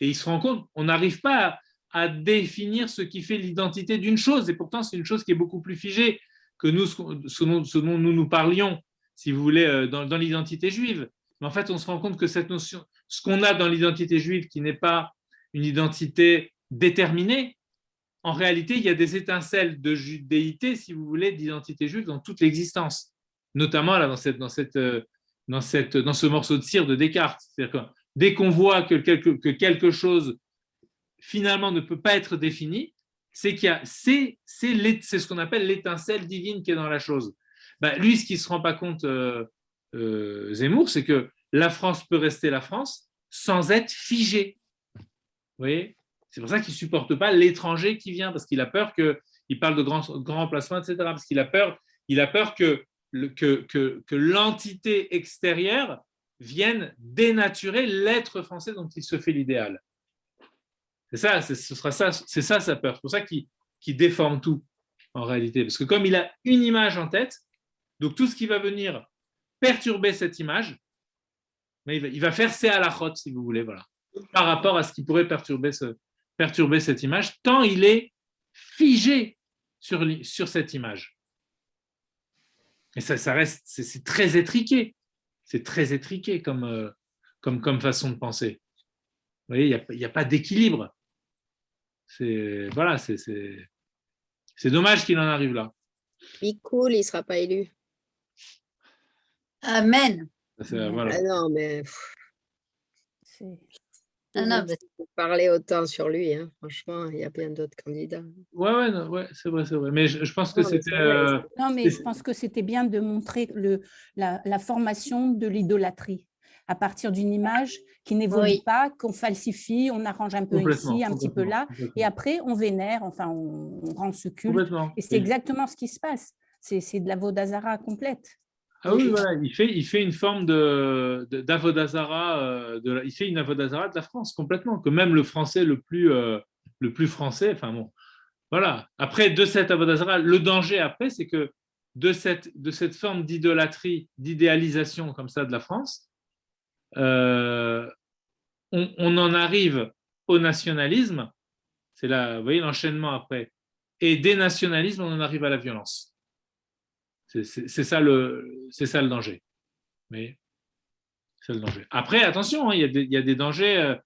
Et il se rend compte, on n'arrive pas à définir ce qui fait l'identité d'une chose. Et pourtant, c'est une chose qui est beaucoup plus figée que ce dont nous parlions, si vous voulez, dans l'identité juive. Mais en fait, on se rend compte que cette notion, ce qu'on a dans l'identité juive, qui n'est pas une identité déterminée, en réalité, il y a des étincelles de judéité, si vous voulez, d'identité juive dans toute l'existence, notamment là, dans ce morceau de cire de Descartes. C'est-à-dire que dès qu'on voit que quelque chose finalement ne peut pas être défini, c'est ce qu'on appelle l'étincelle divine qui est dans la chose. Lui, ce qu'il ne se rend pas compte, Zemmour, c'est que la France peut rester la France sans être figée. Vous voyez? C'est pour ça qu'il ne supporte pas l'étranger qui vient, parce qu'il a peur qu'il il parle de grand remplacement, etc. Parce qu'il a peur que l'entité extérieure vienne dénaturer l'être français dont il se fait l'idéal. C'est ça sa peur. C'est pour ça qu'il déforme tout en réalité. Parce que comme il a une image en tête, donc tout ce qui va venir perturber cette image, mais il va faire ses halachot, si vous voulez, voilà, par rapport à ce qui pourrait perturber cette image, tant il est figé sur cette image. Et ça reste, c'est très étriqué. C'est très étriqué comme façon de penser. Vous voyez, il n'y a pas d'équilibre. C'est dommage qu'il en arrive là. Cool, il ne sera pas élu. Amen. Voilà. Ah non, mais Non, parler autant sur lui, hein. Franchement, il y a bien d'autres candidats. Ouais, c'est vrai. Mais je pense que c'était. Non, mais je pense que c'était bien de montrer la formation de l'idolâtrie à partir d'une image qui n'évolue pas, qu'on falsifie, on arrange un peu ici, un petit peu là, et après on vénère, enfin on rend ce culte. Et c'est exactement ce qui se passe. C'est de la vodazara complète. Ah oui, voilà, il fait une forme d'avodazara, il fait une avodazara de la France complètement, que même le français le plus français, enfin bon, voilà. Après, de cette avodazara, le danger après, c'est que de cette forme d'idolâtrie, d'idéalisation comme ça de la France, on en arrive au nationalisme, c'est là, vous voyez l'enchaînement après, et des nationalismes, on en arrive à la violence. C'est ça le danger. Mais c'est le danger. Après, attention, hein, il y a des dangers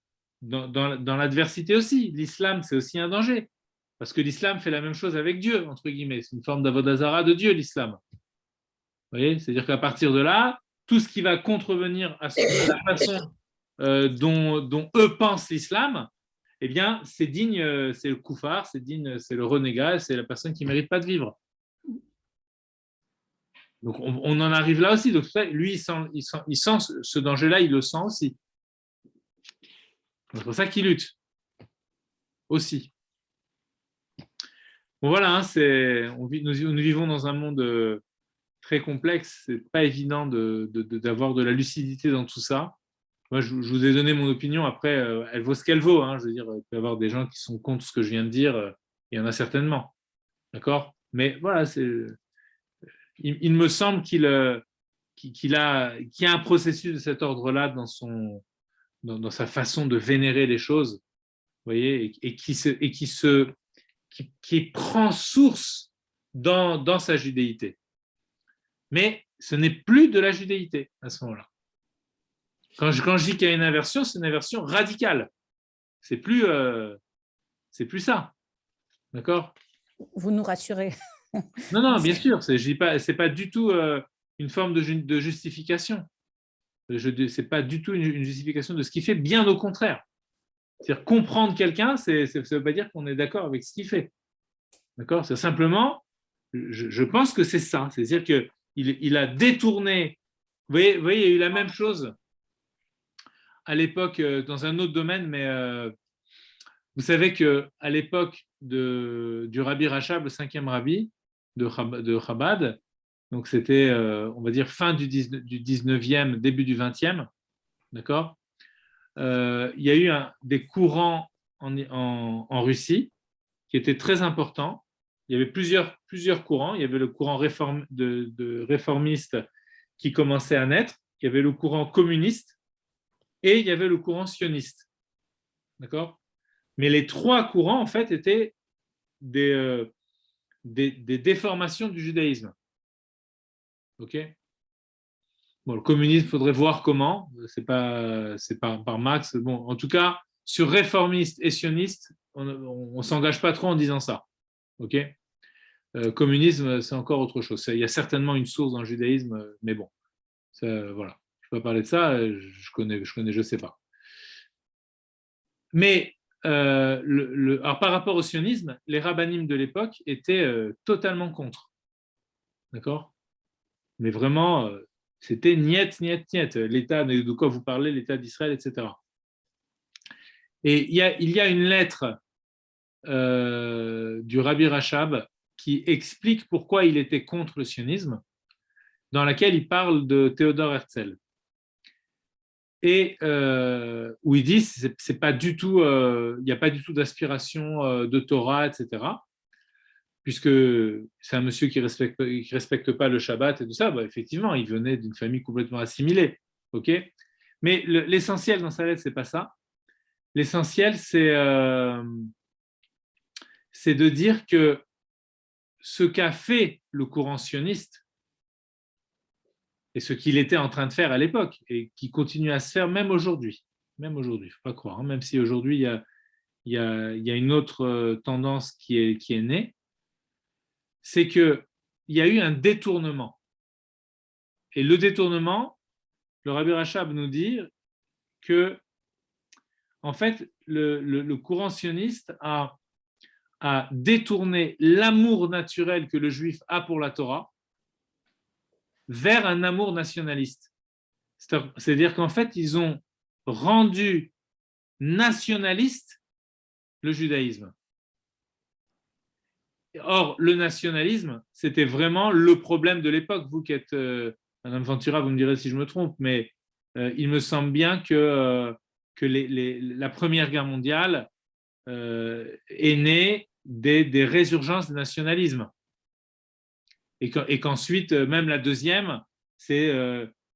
dans l'adversité aussi. L'islam, c'est aussi un danger. Parce que l'islam fait la même chose avec Dieu, entre guillemets. C'est une forme d'avodazara de Dieu, l'islam. Vous voyez, c'est-à-dire qu'à partir de là, tout ce qui va contrevenir à la façon dont eux pensent l'islam, eh bien, c'est digne, c'est le koufar, c'est digne, c'est le renégat, c'est la personne qui ne mérite pas de vivre. Donc, on en arrive là aussi. Donc, lui, il sent ce danger-là, il le sent aussi. C'est pour ça qu'il lutte aussi. Bon, voilà, hein, nous vivons dans un monde très complexe. C'est pas évident d'avoir de la lucidité dans tout ça. Moi, je vous ai donné mon opinion. Après, elle vaut ce qu'elle vaut. Hein. Je veux dire, il peut y avoir des gens qui sont contre ce que je viens de dire. Il y en a certainement. D'accord ? Mais voilà, il me semble qu'il y a un processus de cet ordre-là dans sa façon de vénérer les choses, vous voyez, et qui prend source dans sa judéité. Mais ce n'est plus de la judéité à ce moment-là. Quand je dis qu'il y a une inversion, c'est une inversion radicale. C'est plus ça. D'accord ? Vous nous rassurez. Non, bien sûr, c'est pas du tout une forme de justification. C'est pas du tout une justification de ce qu'il fait, bien au contraire. C'est-à-dire comprendre quelqu'un, ça ne veut pas dire qu'on est d'accord avec ce qu'il fait. D'accord ? C'est simplement, je pense que c'est ça. C'est-à-dire qu'il a détourné. Vous voyez, il y a eu la même chose à l'époque dans un autre domaine, mais vous savez qu'à l'époque du Rabbi Rachab, le 5e rabbi de Chabad, donc c'était, on va dire, fin du 19e, début du 20e, d'accord ? Il y a eu des courants en Russie qui étaient très importants. Il y avait plusieurs courants. Il y avait le courant de réformiste qui commençait à naître, il y avait le courant communiste et il y avait le courant sioniste. D'accord ? Mais les trois courants, en fait, étaient des déformations du judaïsme. Ok ? Bon, le communisme, il faudrait voir comment. C'est pas par Marx. Bon, en tout cas, sur réformiste et sioniste, on ne s'engage pas trop en disant ça. Ok ? Communisme, c'est encore autre chose. Il y a certainement une source dans le judaïsme, mais bon, voilà. Je ne peux pas parler de ça. Je ne sais pas. Mais alors, par rapport au sionisme, les rabbinim de l'époque étaient totalement contre. D'accord ? Mais vraiment, c'était niet. L'État, de quoi vous parlez, l'État d'Israël, etc. Et il y a une lettre du Rabbi Rachab qui explique pourquoi il était contre le sionisme, dans laquelle il parle de Théodore Herzl. Et où il dit c'est pas du tout, il n'y a pas du tout d'aspiration de Torah, etc. Puisque c'est un monsieur qui respecte pas le Shabbat et tout ça, bah, effectivement, il venait d'une famille complètement assimilée, ok. Mais l'essentiel dans sa lettre, c'est pas ça. L'essentiel, c'est de dire que ce qu'a fait le courant sioniste et ce qu'il était en train de faire à l'époque et qui continue à se faire même aujourd'hui, il ne faut pas croire, hein, même si aujourd'hui il y a une autre tendance qui est née, c'est qu'il y a eu un détournement. Et le détournement, le Rabbi Rachab nous dit que, en fait, le courant sioniste a détourné l'amour naturel que le juif a pour la Torah vers un amour nationaliste. C'est-à-dire qu'en fait, ils ont rendu nationaliste le judaïsme. Or, le nationalisme, c'était vraiment le problème de l'époque. Vous qui êtes, Madame Ventura, vous me direz si je me trompe, mais il me semble bien que la Première Guerre mondiale est née des résurgences du nationalisme. Et qu'ensuite, même la deuxième, c'est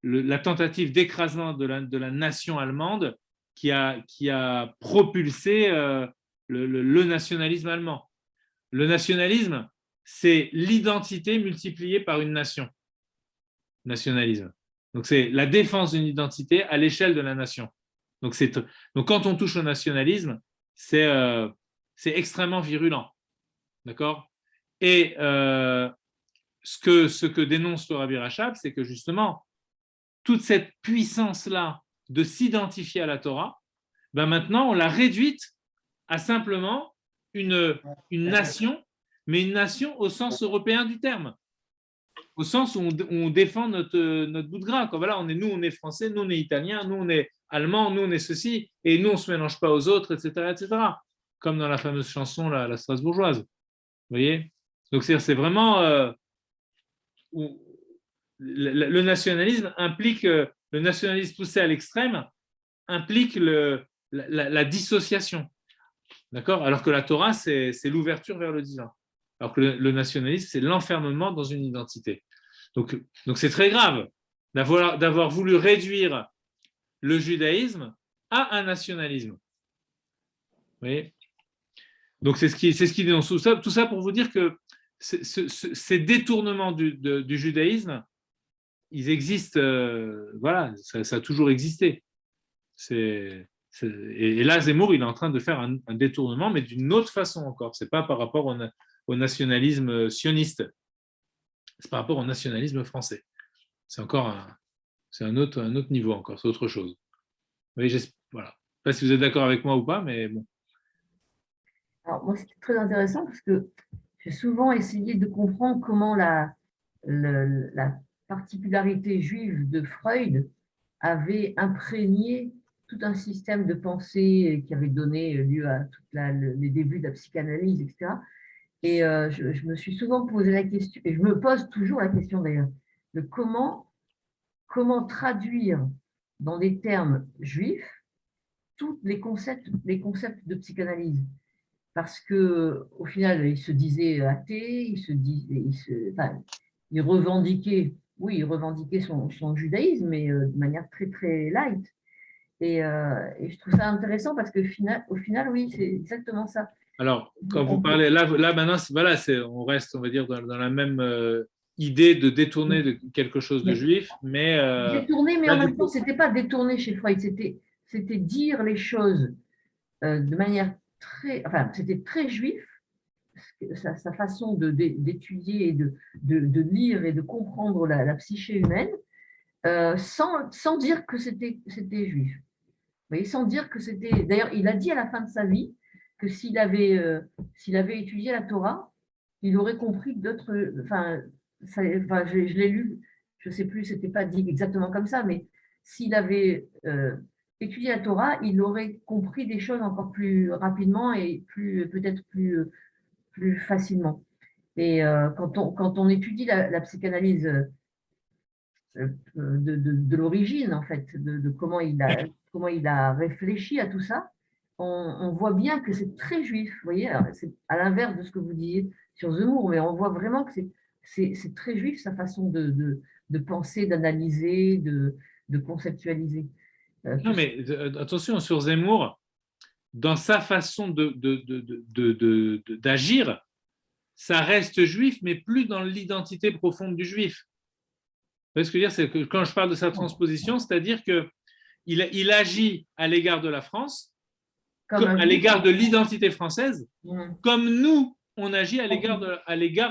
la tentative d'écrasement de la nation allemande qui a propulsé le nationalisme allemand. Le nationalisme, c'est l'identité multipliée par une nation. Nationalisme. Donc, c'est la défense d'une identité à l'échelle de la nation. Donc, quand on touche au nationalisme, c'est extrêmement virulent. D'accord ? Et ce que dénonce le Rabbi Rachab, c'est que justement, toute cette puissance-là de s'identifier à la Torah, ben maintenant, on l'a réduite à simplement une nation, mais une nation au sens européen du terme, au sens où on défend notre bout de gras. Quoi. Voilà, nous, on est français, nous, on est italien, nous, on est allemand, nous, on est ceci, et nous, on ne se mélange pas aux autres, etc., etc. Comme dans la fameuse chanson, la Strasbourgeoise. Vous voyez ? Donc, c'est vraiment... le nationalisme implique, le nationalisme poussé à l'extrême implique la dissociation. D'accord ? Alors que la Torah, c'est l'ouverture vers le divin. Alors que le nationalisme, c'est l'enfermement dans une identité. Donc c'est très grave d'avoir voulu réduire le judaïsme à un nationalisme. Vous voyez ? Donc c'est ce qui dénonce tout ça pour vous dire que ces détournements du judaïsme, ils existent, voilà, ça a toujours existé. Et là, Zemmour, il est en train de faire un détournement, mais d'une autre façon encore. Ce n'est pas par rapport au nationalisme sioniste, c'est par rapport au nationalisme français. C'est encore un autre niveau encore, c'est autre chose. Oui, voilà. Je ne sais pas si vous êtes d'accord avec moi ou pas, mais bon. Alors, moi, c'est très intéressant parce que j'ai souvent essayé de comprendre comment la particularité juive de Freud avait imprégné tout un système de pensée qui avait donné lieu à les débuts de la psychanalyse, etc. Et je me suis souvent posé la question, et je me pose toujours la question d'ailleurs, de comment traduire dans des termes juifs tous les concepts de psychanalyse. Parce que au final, il se disait athée, il revendiquait son judaïsme, mais de manière très très light. Et je trouve ça intéressant parce que au final, oui, c'est exactement ça. Alors, quand vous parlez, là maintenant, voilà, on reste, on va dire, dans la même idée de détourner de quelque chose de juif, mais... détourner, mais en même temps, ce n'était pas détourner chez Freud, c'était dire les choses de manière c'était très juif, sa façon d'étudier et de lire et de comprendre la psyché humaine, sans dire que c'était juif. Vous voyez, sans dire que c'était... D'ailleurs, il a dit à la fin de sa vie que s'il avait étudié la Torah, il aurait compris d'autres... je l'ai lu, je ne sais plus, c'était pas dit exactement comme ça, mais s'il avait étudié la Torah, il aurait compris des choses encore plus rapidement et peut-être plus facilement. Et quand on étudie la psychanalyse de l'origine, en fait, de comment il a réfléchi à tout ça, on voit bien que c'est très juif. Vous voyez, c'est à l'inverse de ce que vous disiez sur Zemmour, mais on voit vraiment que c'est très juif sa façon de penser, d'analyser, de conceptualiser. Non, mais attention, sur Zemmour, dans sa façon d'agir, ça reste juif, mais plus dans l'identité profonde du juif. Vous voyez ce que je veux dire? C'est que quand je parle de sa transposition, c'est-à-dire qu'il agit à l'égard de la France, à l'égard de l'identité française, comme nous, on agit à l'égard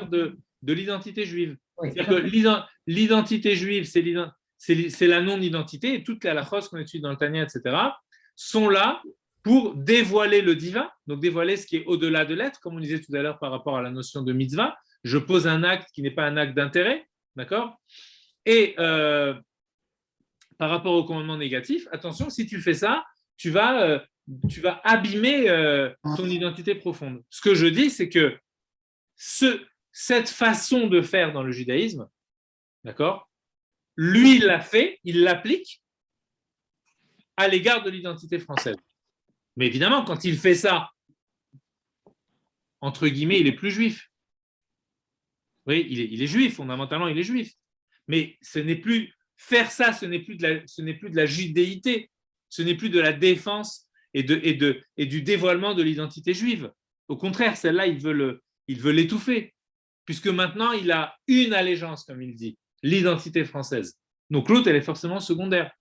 de l'identité juive. Oui. C'est-à-dire que l'identité juive, c'est la non-identité, et toutes les halachos qu'on étudie dans le Tanya, etc., sont là pour dévoiler le divin, donc dévoiler ce qui est au-delà de l'être, comme on disait tout à l'heure par rapport à la notion de mitzvah. Je pose un acte qui n'est pas un acte d'intérêt, d'accord? Et par rapport au commandement négatif, attention, si tu fais ça, tu vas abîmer ton identité profonde. Ce que je dis, c'est que cette façon de faire dans le judaïsme, d'accord, lui, il l'a fait, il l'applique à l'égard de l'identité française. Mais évidemment, quand il fait ça, entre guillemets, il est plus juif. Oui, il est juif, fondamentalement, il est juif. Mais ce n'est plus faire ça, ce n'est plus de la judéité, ce n'est plus de la défense et du dévoilement de l'identité juive. Au contraire, celle-là, il veut l'étouffer, puisque maintenant, il a une allégeance, comme il dit, l'identité française. Donc l'autre, elle est forcément secondaire.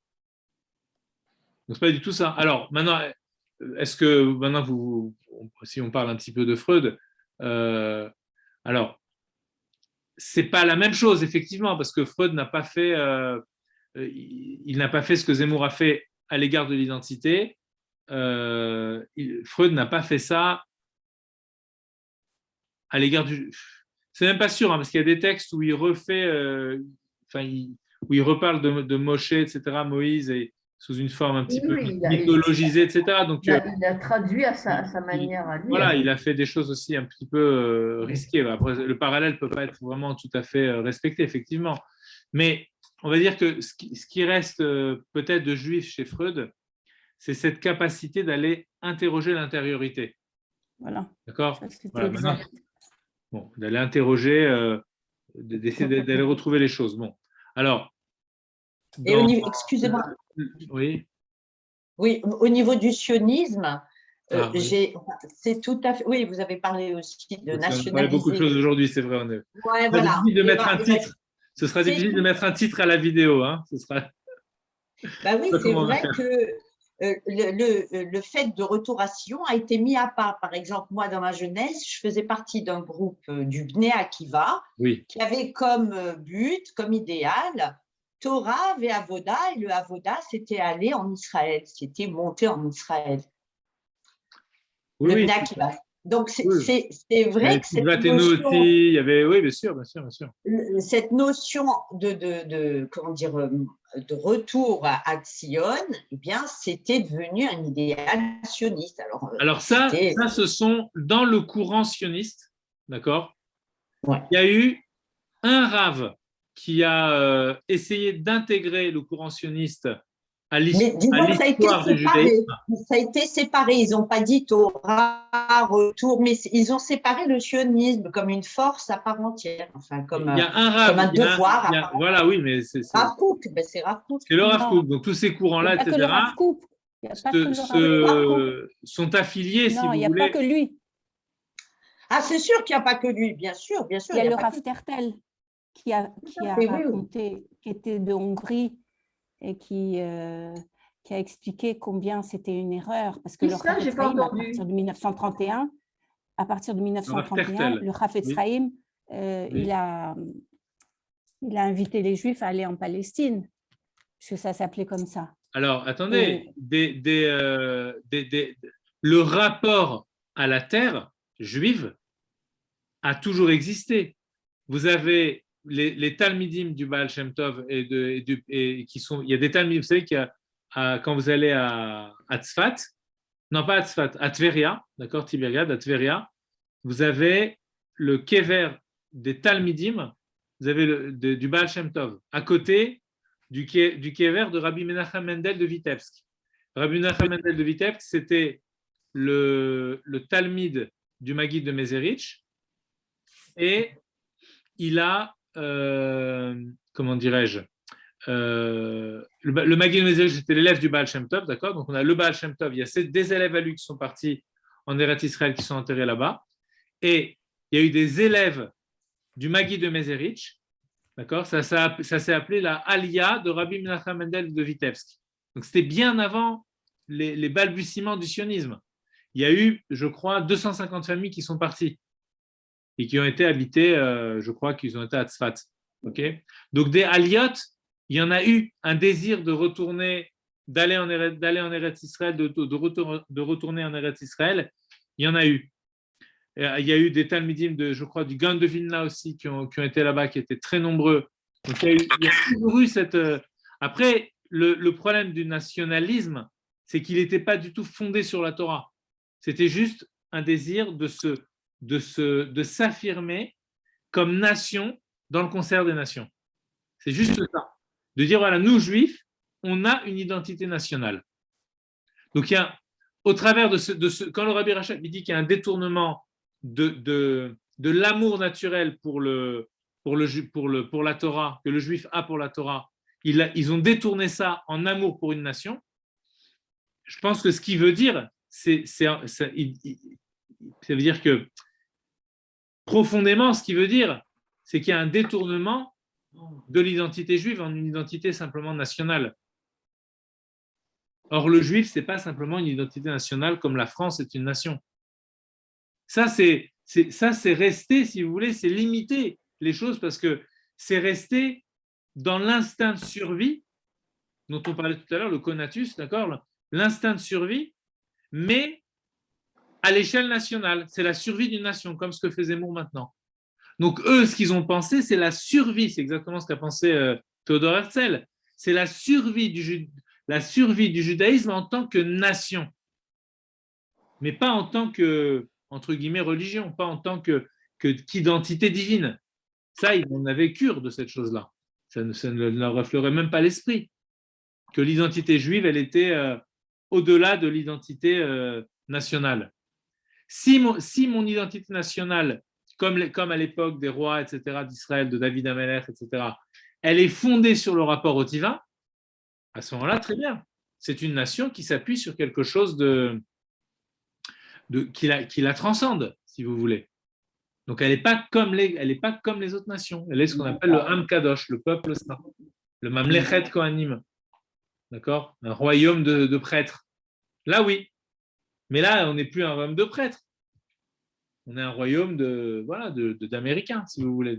Donc, c'est pas du tout ça. Alors, maintenant, est-ce que maintenant, si on parle un petit peu de Freud, alors, c'est pas la même chose, effectivement, parce que Freud n'a pas fait, il n'a pas fait ce que Zemmour a fait à l'égard de l'identité. Freud n'a pas fait ça à l'égard du. C'est même pas sûr, hein, parce qu'il y a des textes où il refait, où il reparle de Moshe, etc., Moïse, et sous une forme un petit peu mythologisée, etc. Donc, il a traduit à sa manière à lui. Voilà, il a fait des choses aussi un petit peu risquées. Après, le parallèle ne peut pas être vraiment tout à fait respecté, effectivement. Mais on va dire que ce qui reste peut-être de juif chez Freud, c'est cette capacité d'aller interroger l'intériorité. Voilà. D'accord. Voilà, bon, d'aller interroger, d'essayer d'aller retrouver les choses. Bon, alors. Et excusez-moi. Oui. Oui, au niveau du sionisme, oui. C'est tout à fait. Oui, vous avez parlé aussi de nationaliser. On parle beaucoup de choses aujourd'hui, c'est vrai. Ouais, voilà. De mettre un titre. Ce sera difficile de mettre un titre à la vidéo. Hein. Ce sera. Bah oui, c'est vrai que le fait de Retour à Sion a été mis à part. Par exemple, moi, dans ma jeunesse, je faisais partie d'un groupe du Bnei Akiva qui avait comme but, comme idéal, Torah et Avoda. Et le Avoda, c'était aller en Israël, c'était monter en Israël. Le Bnei Akiva. Donc, c'est vrai que cette notion… aussi, il y avait, oui, bien sûr. Cette notion comment dire, de retour à Sion, eh bien, c'était devenu un idéal sioniste. Alors ça, ce sont dans le courant sioniste, d'accord. Ouais. Il y a eu un rave qui a essayé d'intégrer le courant sioniste à l'histoire du judaïsme. Ça a été séparé. Ils n'ont pas dit Torah, retour, mais ils ont séparé le sionisme comme une force à part entière, enfin comme un devoir. Voilà, oui, mais c'est Rav Kook, c'est Rav Kook. C'est le Rav Kook. Donc tous ces courants-là, etc., sont affiliés, si vous voulez. Non, il n'y a pas que lui. Ah, c'est sûr qu'il n'y a pas que lui, bien sûr. Il y a le Rav Tertel qui a raconté, qui était de Hongrie, et qui a expliqué combien c'était une erreur, parce que le Rav Etzraïm, à partir de 1931, le Rav Etzraïm, il a invité les Juifs à aller en Palestine, parce que ça s'appelait comme ça. Alors, attendez, le rapport à la terre juive a toujours existé. Vous avez les Talmidim du Baal Shem Tov il y a des Talmidim, vous savez qu'il y a quand vous allez à Tzfat, non pas à Tzfat, à Tveria, d'accord, Tibériade, à Tveria, vous avez le kever des Talmidim, vous avez du Baal Shem Tov, à côté du kever de Rabbi Menachem Mendel de Vitebsk. Rabbi Menachem Mendel de Vitebsk, c'était le Talmid du Maguid de Mezerich, et il a, comment dirais-je, le Maguid de Mezerich, c'était l'élève du Baal Shem Tov, d'accord. Donc on a le Baal Shem Tov, il y a des élèves à lui qui sont partis en Eretz Israël, qui sont enterrés là-bas, et il y a eu des élèves du Maguid de Mezerich, d'accord. Ça s'est appelé la Aliyah de Rabbi Menachem Mendel de Vitebsk. Donc c'était bien avant les balbutiements du sionisme. Il y a eu, je crois, 250 familles qui sont parties et qui ont été habitées, je crois qu'ils ont été à Tzfat. Okay. Donc des Aliyot, il y en a eu un désir de retourner, d'aller en Eretz Israël, de retourner en Eretz Israël. Il y en a eu. Il y a eu des Talmidim, je crois, du Gaon de Vilna aussi, qui ont été là-bas, qui étaient très nombreux. Donc il y a toujours eu cette... Après, le problème du nationalisme, c'est qu'il n'était pas du tout fondé sur la Torah. C'était juste un désir de s'affirmer comme nation dans le concert des nations. C'est juste ça. De dire, voilà, nous, Juifs, on a une identité nationale. Donc, il y a, au travers de ce quand le Rabbi Rachab dit qu'il y a un détournement de l'amour naturel pour la Torah, que le Juif a pour la Torah, ils ont détourné ça en amour pour une nation. Je pense que ce qu'il veut dire, ça veut dire que profondément, ce qu'il veut dire, c'est qu'il y a un détournement de l'identité juive en une identité simplement nationale. Or, le juif, ce n'est pas simplement une identité nationale comme la France est une nation. Ça, c'est resté, si vous voulez, c'est limiter les choses parce que c'est resté dans l'instinct de survie dont on parlait tout à l'heure, le conatus, d'accord, l'instinct de survie, mais à l'échelle nationale. C'est la survie d'une nation, comme ce que fait Zemmour maintenant. Donc, eux, ce qu'ils ont pensé, c'est la survie. C'est exactement ce qu'a pensé Théodore Herzl. C'est la survie du judaïsme en tant que nation, mais pas en tant que, entre guillemets, religion, pas en tant qu'identité divine. Ça, ils en avaient cure de cette chose-là. Ça ne leur effleurait même pas l'esprit. Que l'identité juive, elle était au-delà de l'identité nationale. Si mon identité nationale, comme à l'époque des rois, etc., d'Israël, de David Amelech, etc., elle est fondée sur le rapport au divin, à ce moment-là, très bien. C'est une nation qui s'appuie sur quelque chose qui la transcende, si vous voulez. Donc, elle n'est pas comme les autres nations. Elle est ce qu'on appelle le Am Kadosh, le peuple saint, le Mamlechet Kohanim. D'accord? Un royaume de prêtres. Là, oui. Mais là, on n'est plus un royaume de prêtres. On est un royaume d'Américains, si vous voulez.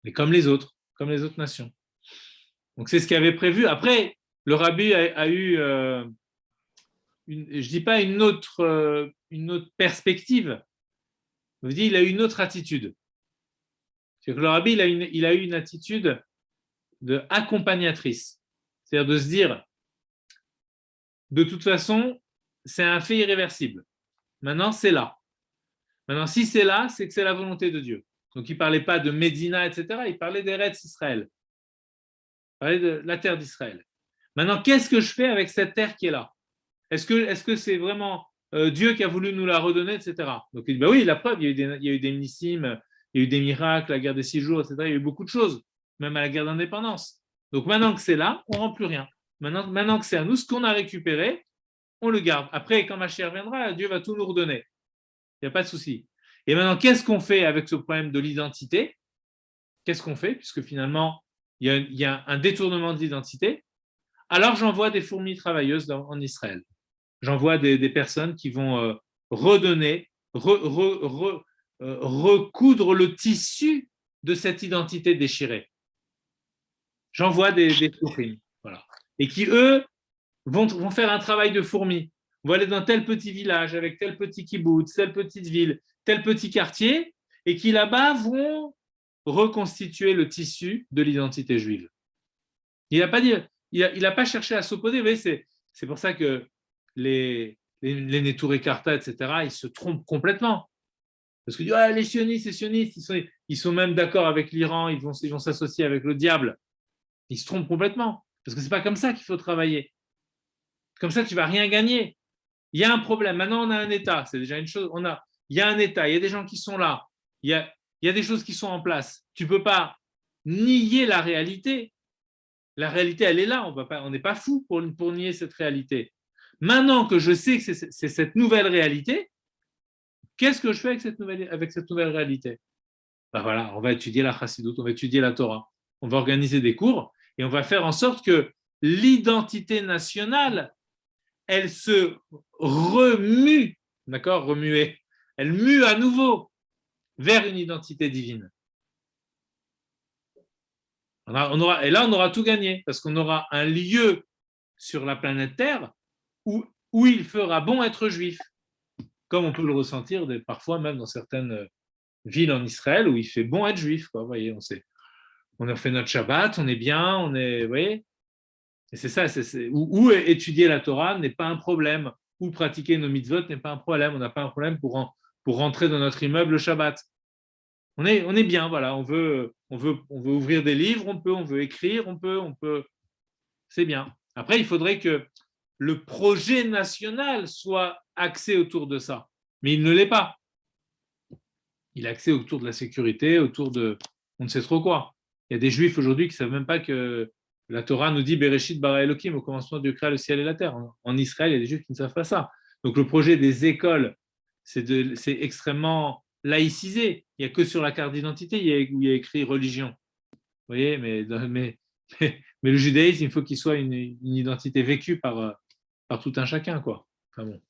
Mais comme les autres nations. Donc, c'est ce qu'il avait prévu. Après, le rabbi a eu, je ne dis pas une autre perspective. Je veux dire, il a eu une autre attitude. C'est que le rabbi, il a eu une attitude d'accompagnatrice. C'est-à-dire de se dire, de toute façon, c'est un fait irréversible. Maintenant, c'est là. Maintenant, si c'est là, c'est que c'est la volonté de Dieu. Donc, il ne parlait pas de Médina, etc. Il parlait d'Eretz Israël. Il parlait de la terre d'Israël. Maintenant, qu'est-ce que je fais avec cette terre qui est là? Est-ce que c'est vraiment Dieu qui a voulu nous la redonner, etc. Donc, il dit, oui, la preuve, il y a eu des missimes, il y a eu des miracles, la guerre des 6 jours, etc. Il y a eu beaucoup de choses, même à la guerre d'indépendance. Donc, maintenant que c'est là, on ne rend plus rien. Maintenant que c'est à nous, ce qu'on a récupéré, on le garde. Après, quand ma chair viendra, Dieu va tout nous redonner. Il n'y a pas de souci. Et maintenant, qu'est-ce qu'on fait avec ce problème de l'identité? Qu'est-ce qu'on fait? Puisque finalement, il y a un détournement de l'identité. Alors, j'envoie des fourmis travailleuses en Israël. J'envoie des personnes qui vont redonner, recoudre le tissu de cette identité déchirée. J'envoie des fourmis. Voilà. Et qui, eux, vont faire un travail de fourmi. On va aller dans tel petit village, avec tel petit kibboutz, telle petite ville, tel petit quartier, et qui là-bas vont reconstituer le tissu de l'identité juive. Il il n'a pas cherché à s'opposer. Vous voyez, c'est pour ça que les Neturei Karta, etc., ils se trompent complètement. Parce que les sionistes, ils sont même d'accord avec l'Iran, ils vont s'associer avec le diable. Ils se trompent complètement. Parce que ce n'est pas comme ça qu'il faut travailler. Comme ça, tu ne vas rien gagner. Il y a un problème. Maintenant, on a un État. C'est déjà une chose. Il y a un État. Il y a des gens qui sont là. Il y a des choses qui sont en place. Tu ne peux pas nier la réalité. La réalité, elle est là. On n'est pas fou pour nier cette réalité. Maintenant que je sais que c'est cette nouvelle réalité, qu'est-ce que je fais avec cette nouvelle réalité? Ben voilà, on va étudier la Chassidoute, on va étudier la Torah. On va organiser des cours et on va faire en sorte que l'identité nationale, elle se remue, d'accord, remuer, elle mue à nouveau vers une identité divine. Et là, on aura tout gagné, parce qu'on aura un lieu sur la planète Terre où il fera bon être juif, comme on peut le ressentir parfois même dans certaines villes en Israël où il fait bon être juif. Quoi. Vous voyez, on a fait notre Shabbat, on est bien, vous voyez. Et c'est ça, où étudier la Torah n'est pas un problème, ou pratiquer nos mitzvot n'est pas un problème. On n'a pas un problème pour rentrer dans notre immeuble le Shabbat. On est bien, voilà. On veut ouvrir des livres, on veut écrire, on peut. C'est bien. Après, il faudrait que le projet national soit axé autour de ça, mais il ne l'est pas. Il est axé autour de la sécurité, autour de on ne sait trop quoi. Il y a des juifs aujourd'hui qui ne savent même pas que la Torah nous dit Bereshit bara Elohim, au commencement Dieu créa le ciel et la terre. En Israël, il y a des juifs qui ne savent pas ça. Donc le projet des écoles, c'est extrêmement laïcisé. Il n'y a que sur la carte d'identité où il y a écrit religion. Vous voyez, mais le judaïsme, il faut qu'il soit une identité vécue par tout un chacun, quoi. Enfin bon.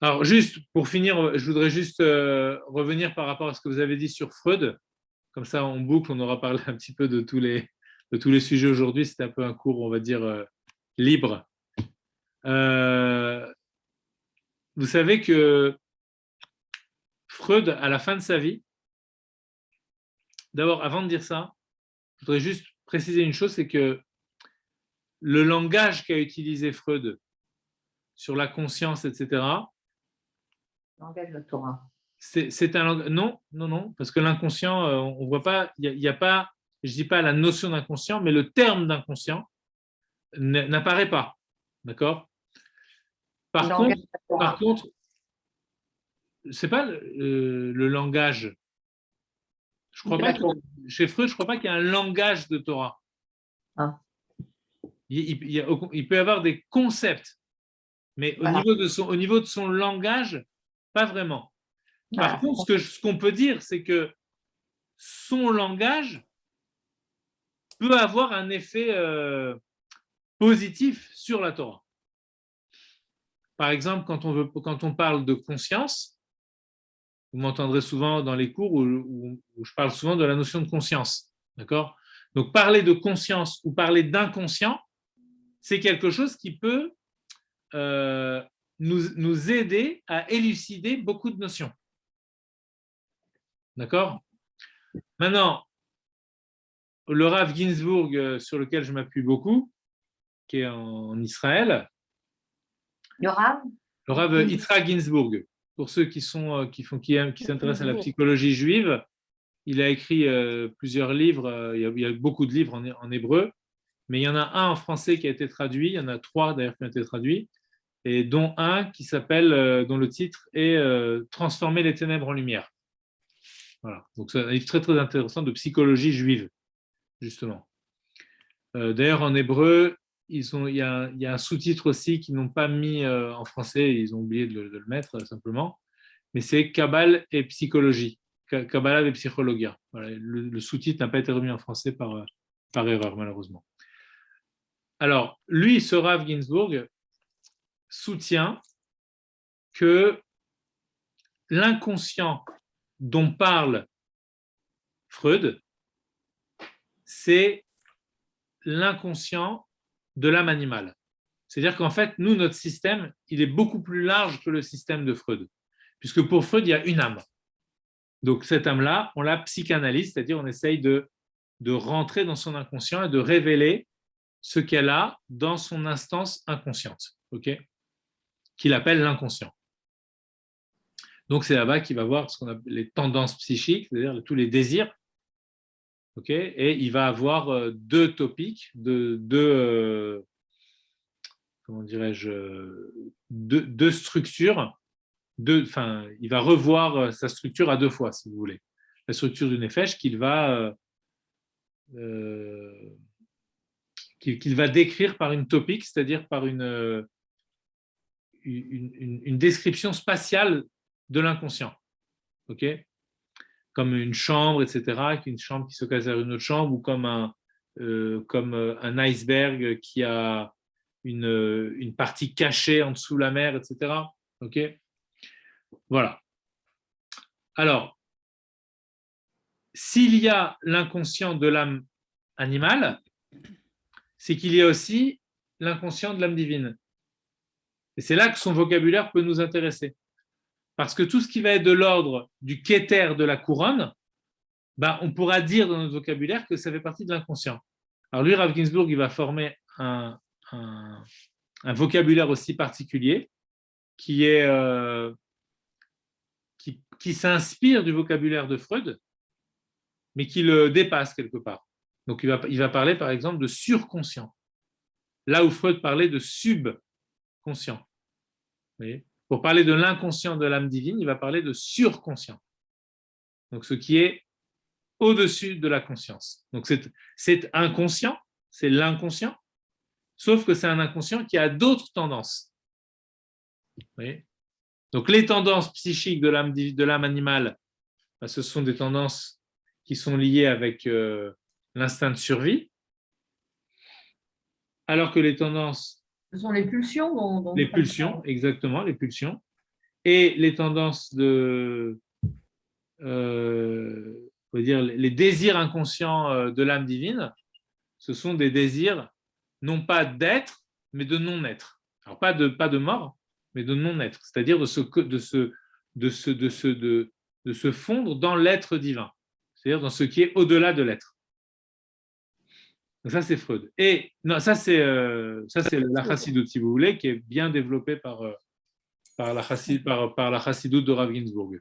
Alors, juste pour finir, je voudrais juste revenir par rapport à ce que vous avez dit sur Freud. Comme ça, on boucle, on aura parlé un petit peu de tous les sujets aujourd'hui. C'était un peu un cours, on va dire, libre. Vous savez que Freud, à la fin de sa vie, d'abord, avant de dire ça, je voudrais juste préciser une chose, c'est que le langage qu'a utilisé Freud sur la conscience, etc., langage de Torah. C'est un langage. Non, parce que l'inconscient, on ne voit pas, il n'y a pas, je ne dis pas la notion d'inconscient, mais le terme d'inconscient n'apparaît pas. D'accord? Par contre, ce n'est pas le langage. Je crois pas chez Freud, je ne crois pas qu'il y ait un langage de Torah. Ah. Il peut y avoir des concepts, mais voilà. Au niveau de son langage, pas vraiment. Par contre, ce qu'on peut dire, c'est que son langage peut avoir un effet positif sur la Torah. Par exemple, quand on parle de conscience, vous m'entendrez souvent dans les cours où je parle souvent de la notion de conscience. D'accord ? Donc, parler de conscience ou parler d'inconscient, c'est quelque chose qui peut nous aider à élucider beaucoup de notions. D'accord? Maintenant, le Rav Ginsburg, sur lequel je m'appuie beaucoup, qui est en Israël. Le Rav Yitzhak Ginsburg. Pour ceux qui s'intéressent à la psychologie juive, il a écrit plusieurs livres. Il y a beaucoup de livres en hébreu, mais il y en a un en français qui a été traduit. Il y en a 3 d'ailleurs qui ont été traduits, et dont un qui s'appelle, dont le titre est Transformer les ténèbres en lumière. Voilà. Donc c'est un livre très très intéressant de psychologie juive, justement. D'ailleurs, en hébreu, il y a un sous-titre aussi qu'ils n'ont pas mis en français, ils ont oublié de le mettre simplement, mais c'est Kabbale et psychologie, Kabbalah et psychologia. Voilà, le sous-titre n'a pas été remis en français par erreur, malheureusement. Alors, lui, ce Rav Ginsburg, soutient que l'inconscient dont parle Freud, c'est l'inconscient de l'âme animale. C'est-à-dire qu'en fait, nous, notre système, il est beaucoup plus large que le système de Freud, puisque pour Freud, il y a une âme. Donc cette âme-là, on la psychanalyse, c'est-à-dire on essaye de de rentrer dans son inconscient et de révéler ce qu'elle a dans son instance inconsciente, okay, qu'il appelle l'inconscient. Donc, c'est là-bas qu'il va voir ce qu'on appelle les tendances psychiques, c'est-à-dire tous les désirs, okay, et il va avoir deux topics, comment dirais-je, deux structures, il va revoir sa structure à deux fois, si vous voulez. La structure du nefesh qu'il va décrire par une topique, c'est-à-dire par une description spatiale de l'inconscient, okay, comme une chambre, etc., une chambre qui se casse vers une autre chambre, ou comme un iceberg qui a une partie cachée en dessous de la mer, etc. Okay, voilà. Alors, s'il y a l'inconscient de l'âme animale, c'est qu'il y a aussi l'inconscient de l'âme divine. Et c'est là que son vocabulaire peut nous intéresser. Parce que tout ce qui va être de l'ordre du kéter de la couronne, on pourra dire dans notre vocabulaire que ça fait partie de l'inconscient. Alors lui, Rav Ginsburg, il va former un vocabulaire aussi particulier qui s'inspire du vocabulaire de Freud, mais qui le dépasse quelque part. Donc il va parler par exemple de surconscient, là où Freud parlait de subconscient. Vous voyez ? Pour parler de l'inconscient de l'âme divine, il va parler de surconscient. Donc ce qui est au-dessus de la conscience. Donc c'est inconscient, c'est l'inconscient, sauf que c'est un inconscient qui a d'autres tendances. Vous voyez ? Donc les tendances psychiques de l'âme animale, ce sont des tendances qui sont liées avec l'instinct de survie, alors que les tendances... Ce sont les pulsions les pulsions, exactement, les pulsions. Et les tendances les désirs inconscients de l'âme divine, ce sont des désirs non pas d'être, mais de non-être. Alors pas de mort, mais de non-être, c'est-à-dire de se fondre dans l'être divin, c'est-à-dire dans ce qui est au-delà de l'être. Donc ça, c'est Freud. Et non, ça, c'est la chassidoute, si vous voulez, qui est bien développée par la chassidoute de Rav Ginsburg.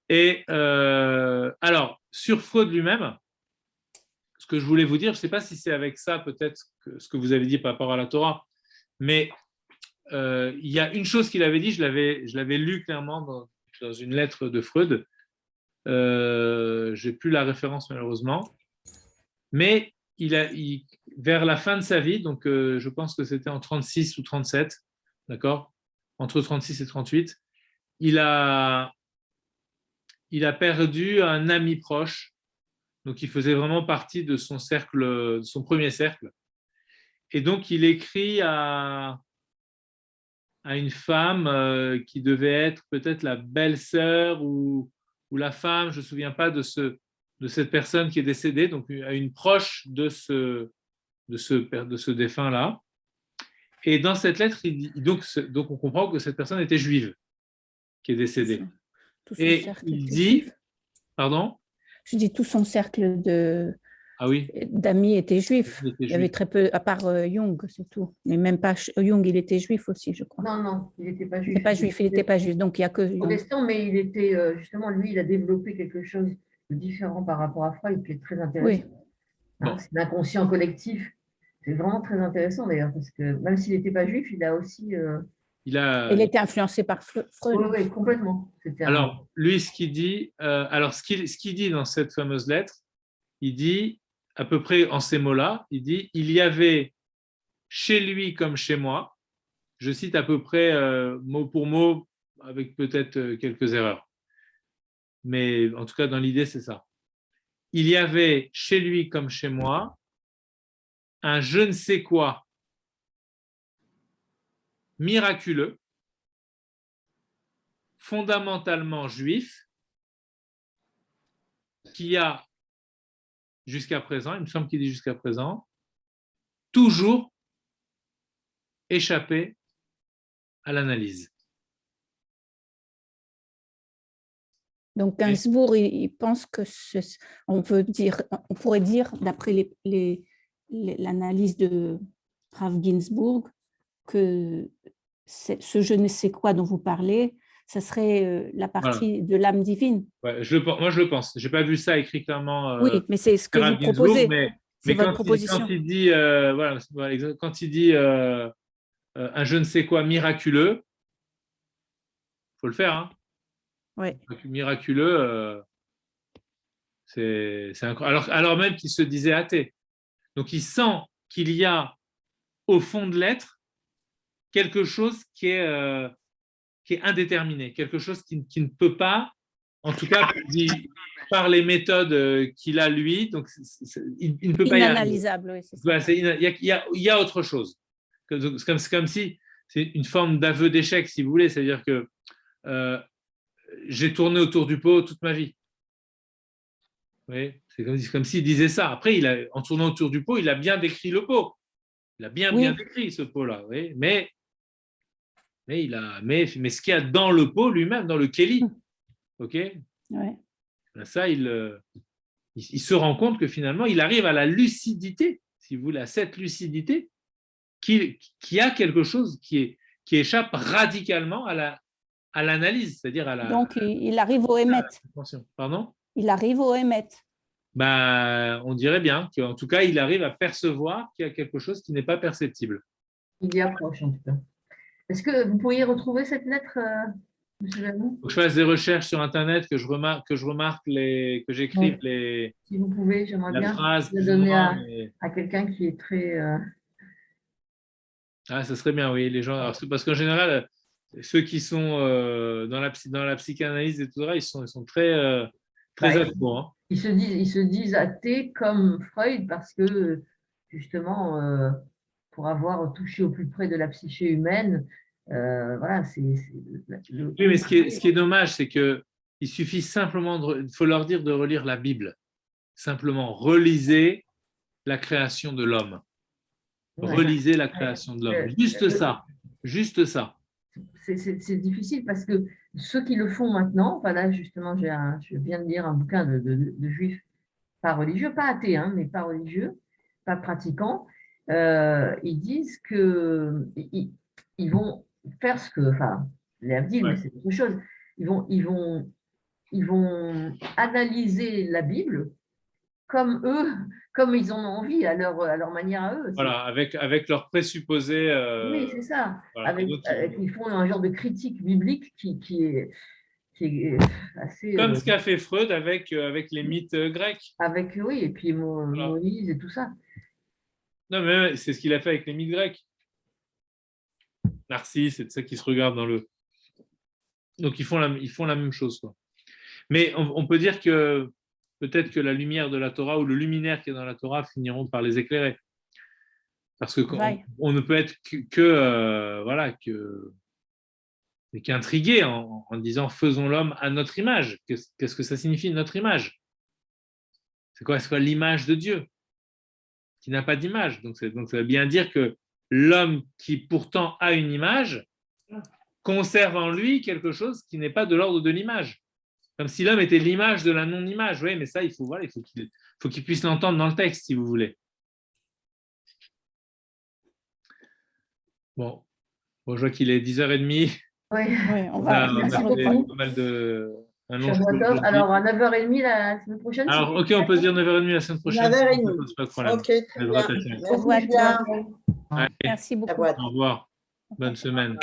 Et alors, sur Freud lui-même, ce que je voulais vous dire, je ne sais pas si c'est avec ça peut-être ce que vous avez dit par rapport à la Torah, mais il y a une chose qu'il avait dit, je l'avais lu clairement dans une lettre de Freud, je n'ai plus la référence malheureusement, mais vers la fin de sa vie, donc je pense que c'était en 36 ou 37, d'accord, entre 36 et 38, il a perdu un ami proche, donc il faisait vraiment partie de son cercle, de son premier cercle. Et donc il écrit à une femme qui devait être peut-être la belle-sœur ou la femme, je ne me souviens pas de cette personne qui est décédée, donc à une proche de ce défunt-là. Et dans cette lettre, donc on comprend que cette personne était juive, qui est décédée. Et il dit, pardon ? Je dis tout son cercle oui, d'amis était juif. Il y avait très peu, à part Jung, c'est tout. Mais même pas Jung, il était juif aussi, je crois. Non, il n'était pas juif. Il n'était pas juif, donc il n'y a que Jung. Protestant, mais il était, justement, lui, il a développé quelque chose de différent par rapport à Freud, qui est très intéressant. Oui. C'est l'inconscient collectif. C'est vraiment très intéressant, d'ailleurs, parce que même s'il n'était pas juif, il a aussi... Il était influencé par Freud. Oui, complètement. Alors, lui, ce qu'il dit, ce qu'il dit dans cette fameuse lettre, il dit, à peu près en ces mots-là, il dit « Il y avait chez lui comme chez moi », je cite à peu près mot pour mot, avec peut-être quelques erreurs. Mais en tout cas, dans l'idée, c'est ça. Il y avait chez lui comme chez moi un je ne sais quoi miraculeux, fondamentalement juif, qui a jusqu'à présent, il me semble qu'il dit jusqu'à présent, toujours échappé à l'analyse. Donc Gainsbourg, il pense que on pourrait dire, d'après l'analyse de Rav Ginsburg, que ce je ne sais quoi dont vous parlez, ça serait la partie de l'âme divine. Ouais, moi, je le pense. Je n'ai pas vu ça écrit clairement. Oui, mais c'est ce que vous proposez. Mais votre proposition. Quand il dit, quand il dit un je ne sais quoi miraculeux, il faut le faire. Hein. Ouais. Miraculeux, c'est incroyable. Alors même qu'il se disait athée. Donc il sent qu'il y a au fond de l'être quelque chose qui est indéterminé, quelque chose qui ne peut pas, en tout cas par les méthodes qu'il a lui, donc il ne peut pas y arriver. Inanalysable, oui, c'est ça. Il y a autre chose. C'est comme si c'est une forme d'aveu d'échec, si vous voulez, c'est-à-dire que j'ai tourné autour du pot toute ma vie. Oui, c'est comme s'il disait ça. Après, en tournant autour du pot, il a bien décrit le pot. Il a bien décrit ce pot-là. Oui, mais ce qu'il y a dans le pot lui-même, dans le Kéli, ok, ouais. Ça, il se rend compte que finalement, il arrive à la lucidité, si vous voulez, à cette lucidité, qu'il y a quelque chose qui échappe radicalement à l'analyse, c'est-à-dire à la. Donc, il arrive au Hémet. Pardon ? Il arrive au Hémet. On dirait bien qu'en tout cas, il arrive à percevoir qu'il y a quelque chose qui n'est pas perceptible. Il y approche en tout cas. Est-ce que vous pourriez retrouver cette lettre, M. Jalou ? Faut que je fasse des recherches sur Internet, que j'écrive les. Si vous pouvez, j'aimerais bien phrase, le donner à quelqu'un qui est très. Ah, ça serait bien, oui, les gens. Alors, parce qu'en général, ceux qui sont dans la psychanalyse et tout ça, ils sont très accros. Hein. Ils se disent athées comme Freud parce que justement, pour avoir touché au plus près de la psyché humaine, voilà, Oui, mais ce qui est dommage, c'est que il suffit simplement il faut leur dire de relire la Bible. Simplement, relisez la création de l'homme. Relisez la création de l'homme. Juste ça. C'est difficile parce que ceux qui le font maintenant, voilà, justement, je viens de lire un bouquin de juifs pas religieux, pas athées, hein, mais pas religieux, pas pratiquants. Ils disent que ils vont faire ce que, enfin, les Havdil, mais c'est autre chose. Ils vont analyser la Bible comme eux, comme ils en ont envie, à leur manière à eux. Voilà, avec leurs présupposés. Oui, c'est ça. Voilà, ils font un genre de critique biblique qui est assez. Comme ce qu'a fait Freud avec les mythes grecs. Oui, et puis Moïse et tout ça. Non, mais c'est ce qu'il a fait avec les mythes grecs. Narcisse, c'est de ça qui se regarde dans le. Donc ils font la même chose, quoi. Mais on peut dire que peut-être que la lumière de la Torah ou le luminaire qui est dans la Torah finiront par les éclairer. Parce qu'on ne peut être qu'intrigué en disant faisons l'homme à notre image. Qu'est-ce que ça signifie notre image ? C'est quoi l'image de Dieu qui n'a pas d'image. Donc ça veut bien dire que l'homme qui pourtant a une image conserve en lui quelque chose qui n'est pas de l'ordre de l'image. Comme si l'homme était l'image de la non-image. Oui, mais ça, il faut qu'il puisse l'entendre dans le texte, si vous voulez. Bon, je vois qu'il est 10h30. Oui, on va fait pas mal de... Alors, à 9h30 la semaine prochaine. Alors, ok, on peut se dire 9h30 la semaine prochaine. 9h30. Pas de problème. Ok, très bien. Merci beaucoup. Au revoir. Bonne semaine.